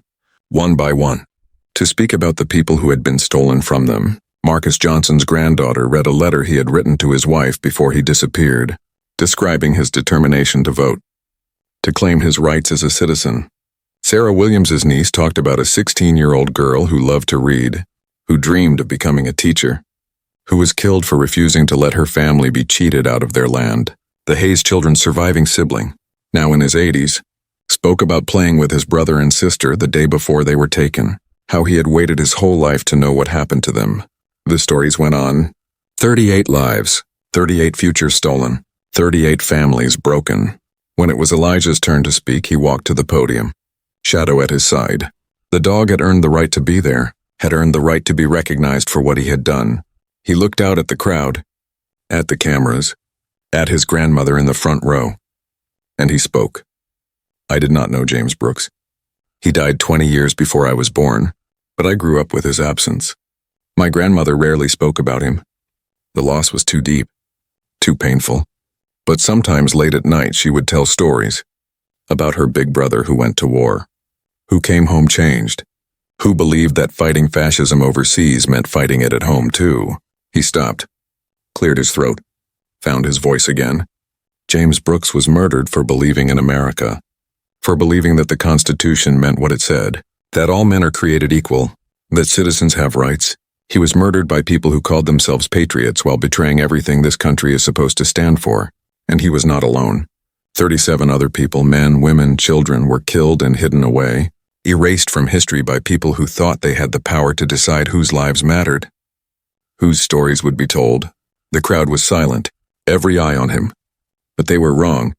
one by one, to speak about the people who had been stolen from them. Marcus Johnson's granddaughter read a letter he had written to his wife before he disappeared, describing his determination to vote, to claim his rights as a citizen. Sarah Williams's niece talked about a 16-year-old girl who loved to read, who dreamed of becoming a teacher, who was killed for refusing to let her family be cheated out of their land. The Hayes children's surviving sibling, now in his 80s, spoke about playing with his brother and sister the day before they were taken, how he had waited his whole life to know what happened to them. The stories went on. 38 lives, 38 futures stolen, 38 families broken. When it was Elijah's turn to speak, he walked to the podium, Shadow at his side. The dog had earned the right to be there, had earned the right to be recognized for what he had done. He looked out at the crowd, at the cameras, at his grandmother in the front row, and he spoke. I did not know James Brooks. He died 20 years before I was born, but I grew up with his absence. My grandmother rarely spoke about him. The loss was too deep. too painful. But sometimes late at night she would tell stories about her big brother who went to war, who came home changed, who believed that fighting fascism overseas meant fighting it at home too. He stopped, cleared his throat, found his voice again. James Brooks was murdered for believing in America, for believing that the Constitution meant what it said, that all men are created equal, that citizens have rights. He was murdered by people who called themselves patriots while betraying everything this country is supposed to stand for. And he was not alone. 37 other people, men, women, children, were killed and hidden away, erased from history by people who thought they had the power to decide whose lives mattered, whose stories would be told. The crowd was silent, every eye on him. But they were wrong,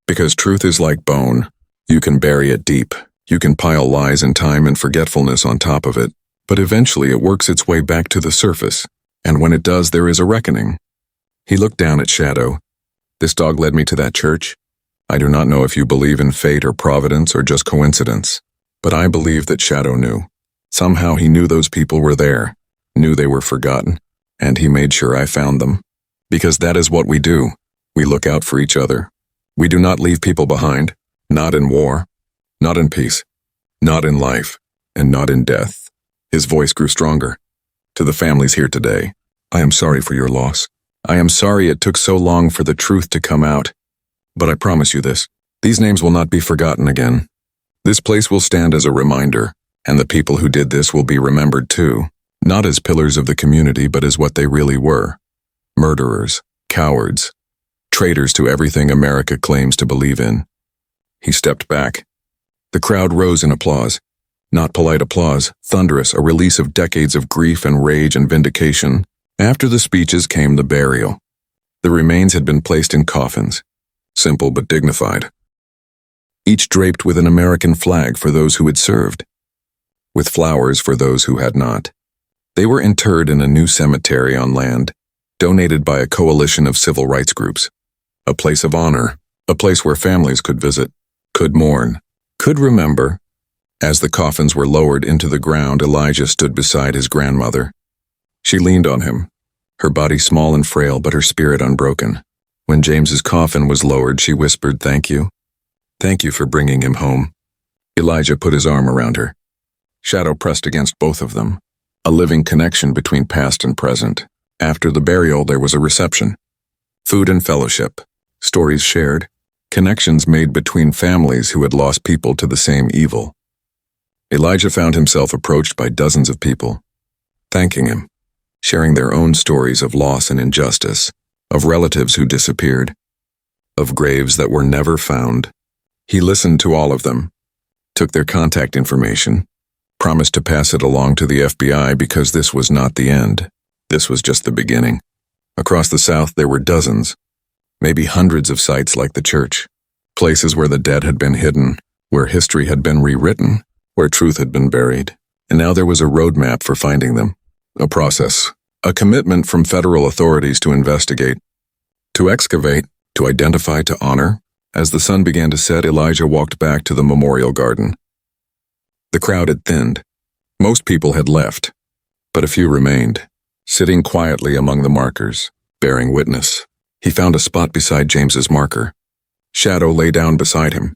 because truth is like bone. You can bury it deep. You can pile lies and time and forgetfulness on top of it, but eventually it works its way back to the surface, and when it does, there is a reckoning. He looked down at Shadow. This dog led me to that church. I do not know if you believe in fate or providence or just coincidence, but I believe that Shadow knew. Somehow he knew those people were there, knew they were forgotten, and he made sure I found them. Because that is what we do. We look out for each other. We do not leave people behind, not in war, not in peace, not in life, and not in death. His voice grew stronger. To the families here today, I am sorry for your loss. I am sorry it took so long for the truth to come out. But I promise you this, these names will not be forgotten again. This place will stand as a reminder, and the people who did this will be remembered too, not as pillars of the community but as what they really were. Murderers, cowards, traitors to everything America claims to believe in. He stepped back. The crowd rose in applause. Not polite applause, thunderous, a release of decades of grief and rage and vindication. After the speeches came the burial. The remains had been placed in coffins, simple but dignified, each draped with an American flag for those who had served, with flowers for those who had not. They were interred in a new cemetery on land, donated by a coalition of civil rights groups. A place of honor, a place where families could visit, could mourn, could remember. As the coffins were lowered into the ground, Elijah stood beside his grandmother. She leaned on him, her body small and frail but her spirit unbroken. When James's coffin was lowered, she whispered, "Thank you. Thank you for bringing him home." Elijah put his arm around her. Shadow pressed against both of them, a living connection between past and present. After the burial, there was a reception. Food and fellowship, stories shared, connections made between families who had lost people to the same evil. Elijah found himself approached by dozens of people, thanking him, sharing their own stories of loss and injustice, of relatives who disappeared, of graves that were never found. He listened to all of them, took their contact information, promised to pass it along to the FBI because this was not the end. This was just the beginning. Across the South there were dozens, maybe hundreds of sites like the church, places where the dead had been hidden, where history had been rewritten, where truth had been buried. And now there was a roadmap for finding them. A process, a commitment from federal authorities to investigate, to excavate, to identify, to honor. As the sun began to set, Elijah walked back to the memorial garden. The crowd had thinned. Most people had left, but a few remained, sitting quietly among the markers, bearing witness. He found a spot beside James's marker. Shadow lay down beside him.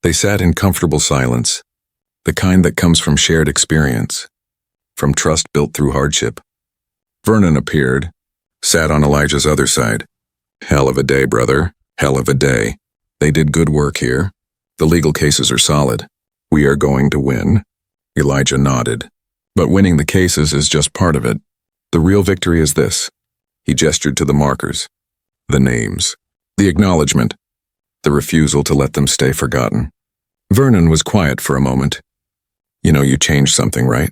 They sat in comfortable silence, the kind that comes from shared experience, from trust built through hardship. Vernon appeared, sat on Elijah's other side. "Hell of a day, brother. Hell of a day. They did good work here. The legal cases are solid. We are going to win." Elijah nodded. "But winning the cases is just part of it. The real victory is this." He gestured to the markers, the names, the acknowledgement, the refusal to let them stay forgotten. Vernon was quiet for a moment. "You know you changed something, right?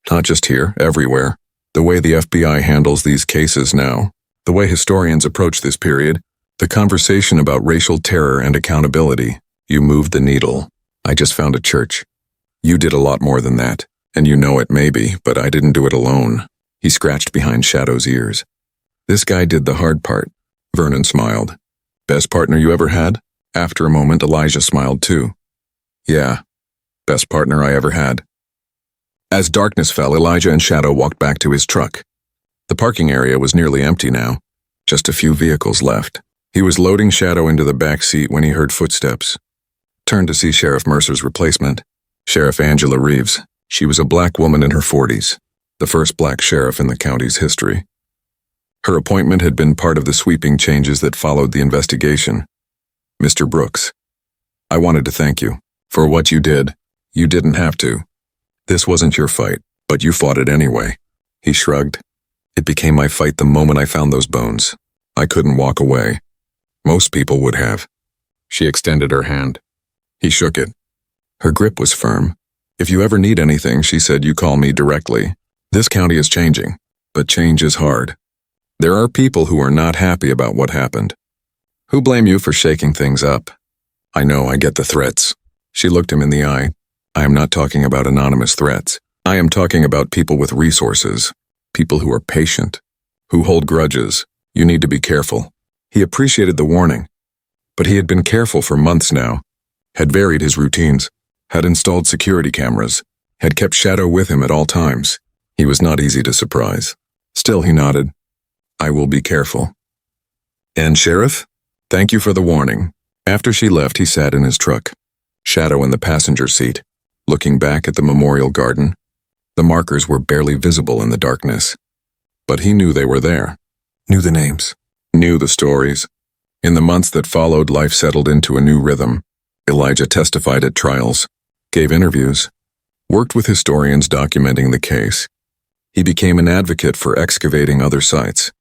Not just here, everywhere. The way the FBI handles these cases now, the way historians approach this period, the conversation about racial terror and accountability. You moved the needle. I just found a church. You did a lot more than that, and you know it maybe, but I didn't do it alone." He scratched behind Shadow's ears. "This guy did the hard part." Vernon smiled. "Best partner you ever had?" After a moment, Elijah smiled too. "Yeah, best partner I ever had." As darkness fell, Elijah and Shadow walked back to his truck. The parking area was nearly empty now. Just a few vehicles left. He was loading Shadow into the back seat when he heard footsteps. Turned to see Sheriff Mercer's replacement, Sheriff Angela Reeves. She was a black woman in her 40s, the first black sheriff in the county's history. Her appointment had been part of the sweeping changes that followed the investigation. Mr. Brooks, I wanted to thank you for what you did. You didn't have to. This wasn't your fight, but you fought it anyway. He shrugged. It became my fight the moment I found those bones. I couldn't walk away. Most people would have. She extended her hand. He shook it. Her grip was firm. If you ever need anything, she said, you call me directly. This county is changing, but change is hard. There are people who are not happy about what happened. Who blame you for shaking things up? I know, I get the threats. She looked him in the eye. I am not talking about anonymous threats. I am talking about people with resources, people who are patient, who hold grudges. You need to be careful. He appreciated the warning, but he had been careful for months now, had varied his routines, had installed security cameras, had kept Shadow with him at all times. He was not easy to surprise. Still, he nodded. I will be careful. And Sheriff, thank you for the warning. After she left, he sat in his truck, Shadow in the passenger seat, looking back at the memorial garden. The markers were barely visible in the darkness, but he knew they were there, knew the names, knew the stories. In the months that followed, life settled into a new rhythm. Elijah testified at trials, gave interviews, worked with historians documenting the case. He became an advocate for excavating other sites,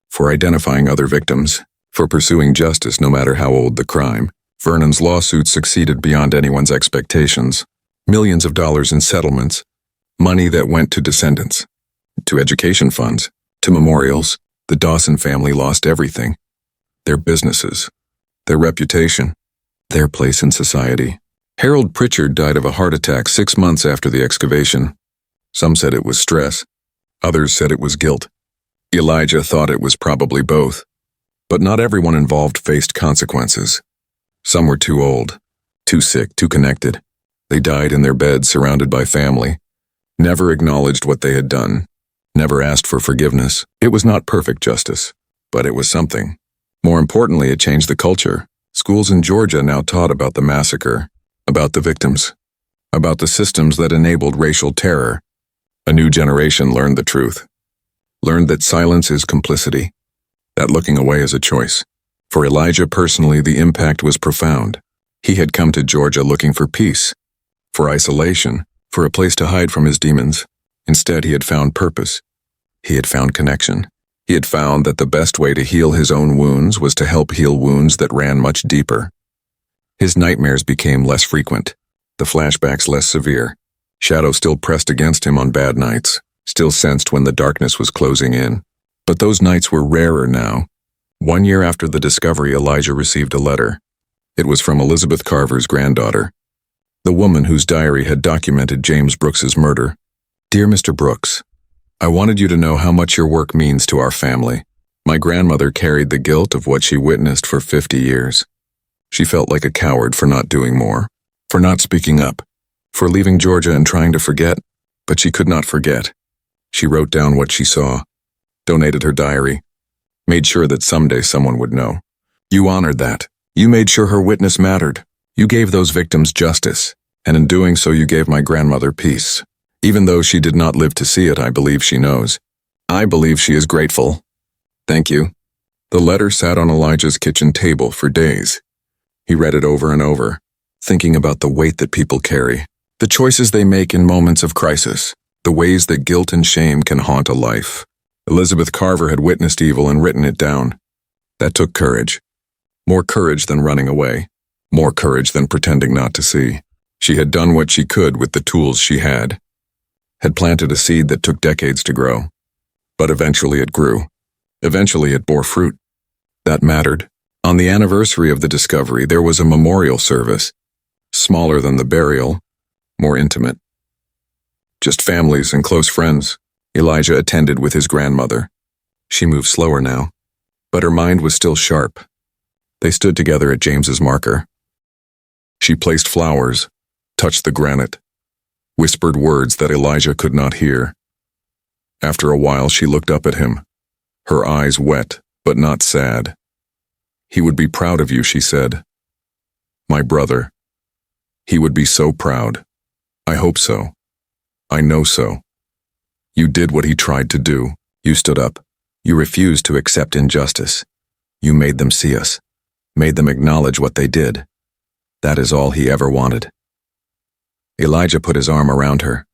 for identifying other victims, for pursuing justice no matter how old the crime. Vernon's lawsuit succeeded beyond anyone's expectations. Millions of dollars in settlements, money that went to descendants, to education funds, to memorials. The Dawson family lost everything. Their businesses, their reputation, their place in society. Harold Pritchard died of a heart attack 6 months after the excavation. Some said it was stress. Others said it was guilt. Elijah thought it was probably both. But not everyone involved faced consequences. Some were too old, too sick, too connected. They died in their beds surrounded by family, never acknowledged what they had done, never asked for forgiveness. It was not perfect justice, but it was something. More importantly, it changed the culture. Schools in Georgia now taught about the massacre, about the victims, about the systems that enabled racial terror. A new generation learned the truth, learned that silence is complicity, that looking away is a choice. For Elijah personally, the impact was profound. He had come to Georgia looking for peace, for isolation, for a place to hide from his demons. Instead, he had found purpose. He had found connection. He had found that the best way to heal his own wounds was to help heal wounds that ran much deeper. His nightmares became less frequent, the flashbacks less severe. Shadow still pressed against him on bad nights, still sensed when the darkness was closing in. But those nights were rarer now. 1 year after the discovery, Elijah received a letter. It was from Elizabeth Carver's granddaughter, the woman whose diary had documented James Brooks's murder. Dear Mr. Brooks, I wanted you to know how much your work means to our family. My grandmother carried the guilt of what she witnessed for 50 years. She felt like a coward for not doing more, for not speaking up, for leaving Georgia and trying to forget, but she could not forget. She wrote down what she saw, donated her diary, made sure that someday someone would know. You honored that. You made sure her witness mattered. You gave those victims justice, and in doing so you gave my grandmother peace. Even though she did not live to see it, I believe she knows. I believe she is grateful. Thank you. The letter sat on Elijah's kitchen table for days. He read it over and over, thinking about the weight that people carry, the choices they make in moments of crisis, the ways that guilt and shame can haunt a life. Elizabeth Carver had witnessed evil and written it down. That took courage. More courage than running away. More courage than pretending not to see. She had done what she could with the tools she had planted a seed that took decades to grow. But eventually it grew. Eventually it bore fruit. That mattered. On the anniversary of the discovery, there was a memorial service. Smaller than the burial, more intimate. Just families and close friends. Elijah attended with his grandmother. She moved slower now, but her mind was still sharp. They stood together at James's marker. She placed flowers, touched the granite, whispered words that Elijah could not hear. After a while, she looked up at him, her eyes wet, but not sad. He would be proud of you, she said. My brother. He would be so proud. I hope so. I know so. You did what he tried to do. You stood up. You refused to accept injustice. You made them see us. Made them acknowledge what they did. That is all he ever wanted. Elijah put his arm around her.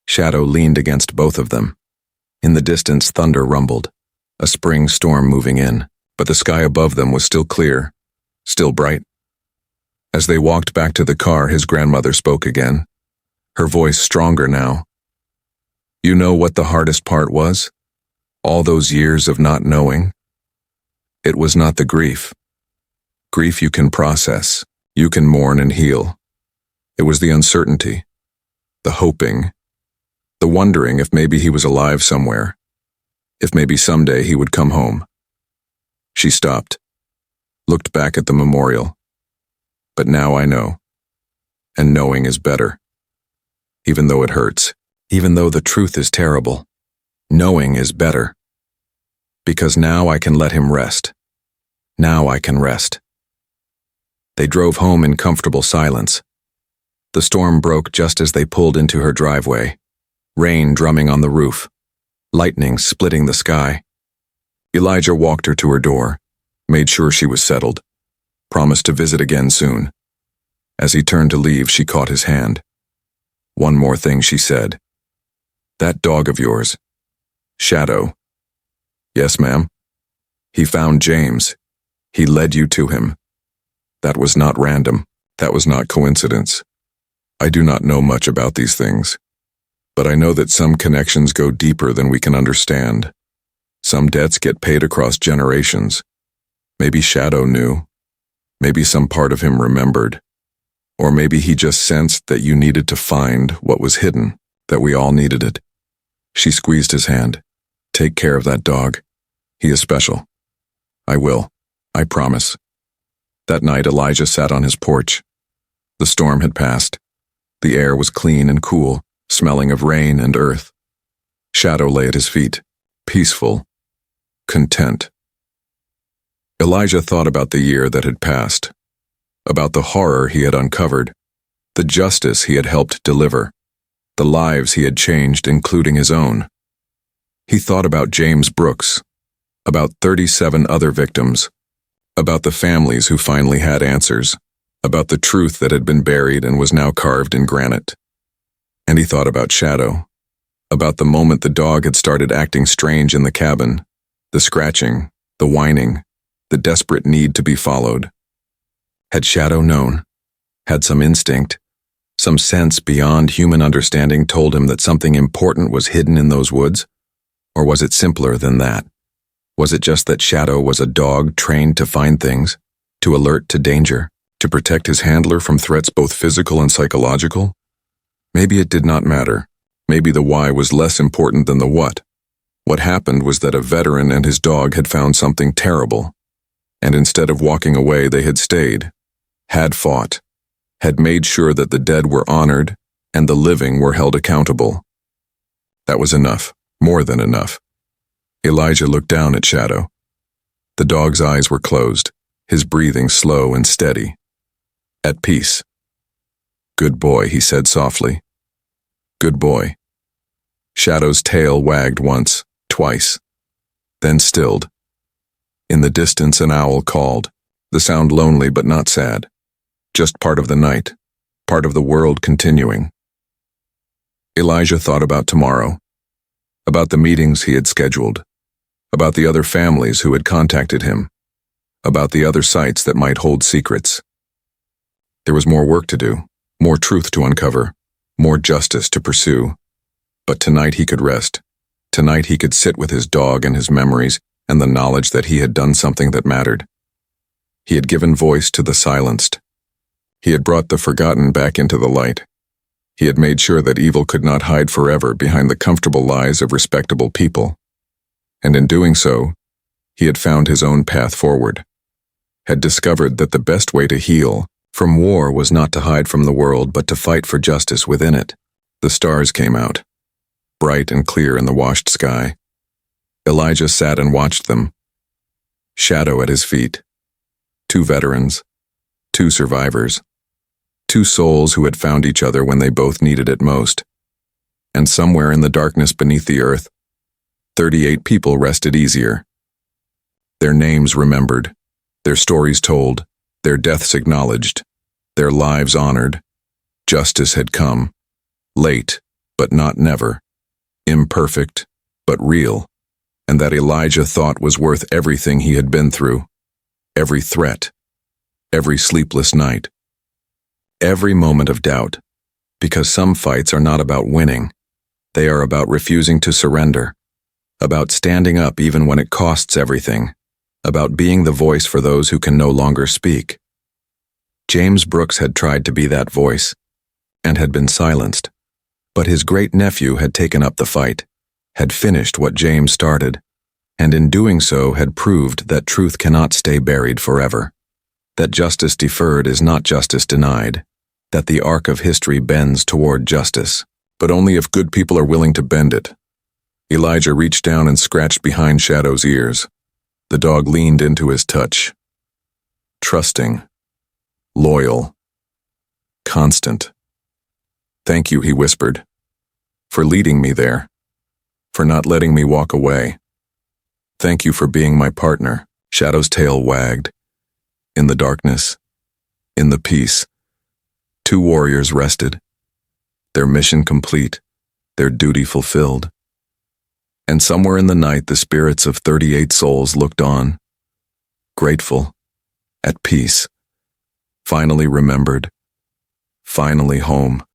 Shadow leaned against both of them. In the distance, thunder rumbled, a spring storm moving in, but the sky above them was still clear, still bright. As they walked back to the car, his grandmother spoke again, her voice stronger now. You know what the hardest part was? All those years of not knowing? It was not the grief. Grief you can process, you can mourn and heal. It was the uncertainty, the hoping, the wondering if maybe he was alive somewhere, if maybe someday he would come home. She stopped, looked back at the memorial. But now I know, and knowing is better. Even though it hurts, even though the truth is terrible, knowing is better. Because now I can let him rest. Now I can rest. They drove home in comfortable silence. The storm broke just as they pulled into her driveway, rain drumming on the roof, lightning splitting the sky. Elijah walked her to her door, made sure she was settled, promised to visit again soon. As he turned to leave, she caught his hand. One more thing, she said. That dog of yours, Shadow. Yes, ma'am. He found James. He led you to him. That was not random. That was not coincidence. I do not know much about these things, but I know that some connections go deeper than we can understand. Some debts get paid across generations. Maybe Shadow knew. Maybe some part of him remembered. Or maybe he just sensed that you needed to find what was hidden, that we all needed it. She squeezed his hand. Take care of that dog. He is special. I will. I promise. That night, Elijah sat on his porch. The storm had passed. The air was clean and cool, smelling of rain and earth. Shadow lay at his feet, peaceful, content. Elijah thought about the year that had passed, about the horror he had uncovered, the justice he had helped deliver, the lives he had changed, including his own. He thought about James Brooks, about 37 other victims, about the families who finally had answers, about the truth that had been buried and was now carved in granite. And he thought about Shadow, about the moment the dog had started acting strange in the cabin, the scratching, the whining, the desperate need to be followed. Had Shadow known? Had some instinct, some sense beyond human understanding told him that something important was hidden in those woods? Or was it simpler than that? Was it just that Shadow was a dog trained to find things, to alert to danger, to protect his handler from threats both physical and psychological? Maybe it did not matter. Maybe the why was less important than the what. What happened was that a veteran and his dog had found something terrible, and instead of walking away, they had stayed, had fought, had made sure that the dead were honored and the living were held accountable. That was enough, more than enough. Elijah looked down at Shadow. The dog's eyes were closed, his breathing slow and steady. At peace. Good boy, he said softly. Good boy. Shadow's tail wagged once, twice, then stilled. In the distance, an owl called, the sound lonely but not sad. Just part of the night, part of the world continuing. Elijah thought about tomorrow, about the meetings he had scheduled, about the other families who had contacted him, about the other sites that might hold secrets. There was more work to do, more truth to uncover, more justice to pursue. But tonight he could rest. Tonight he could sit with his dog and his memories and the knowledge that he had done something that mattered. He had given voice to the silenced. He had brought the forgotten back into the light. He had made sure that evil could not hide forever behind the comfortable lies of respectable people. And in doing so, he had found his own path forward, had discovered that the best way to heal from war was not to hide from the world but to fight for justice within it. The stars came out, bright and clear in the washed sky. Elijah sat and watched them. Shadow at his feet. 2 veterans. 2 survivors. 2 souls who had found each other when they both needed it most. And somewhere in the darkness beneath the earth, 38 people rested easier. Their names remembered, their stories told, their deaths acknowledged, their lives honored. Justice had come. Late, but not never. Imperfect, but real. And that Elijah thought was worth everything he had been through. Every threat. Every sleepless night. Every moment of doubt. Because some fights are not about winning. They are about refusing to surrender. About standing up even when it costs everything. About being the voice for those who can no longer speak. James Brooks had tried to be that voice, and had been silenced. But his great-nephew had taken up the fight, had finished what James started, and in doing so had proved that truth cannot stay buried forever. That justice deferred is not justice denied. That the arc of history bends toward justice, but only if good people are willing to bend it. Elijah reached down and scratched behind Shadow's ears. The dog leaned into his touch. Trusting. Loyal. Constant. "Thank you," he whispered, "for leading me there, for not letting me walk away. Thank you for being my partner." Shadow's tail wagged. In the darkness, in the peace, 2 warriors rested, their mission complete, their duty fulfilled. And somewhere in the night the spirits of 38 souls looked on, grateful, at peace, finally remembered, finally home.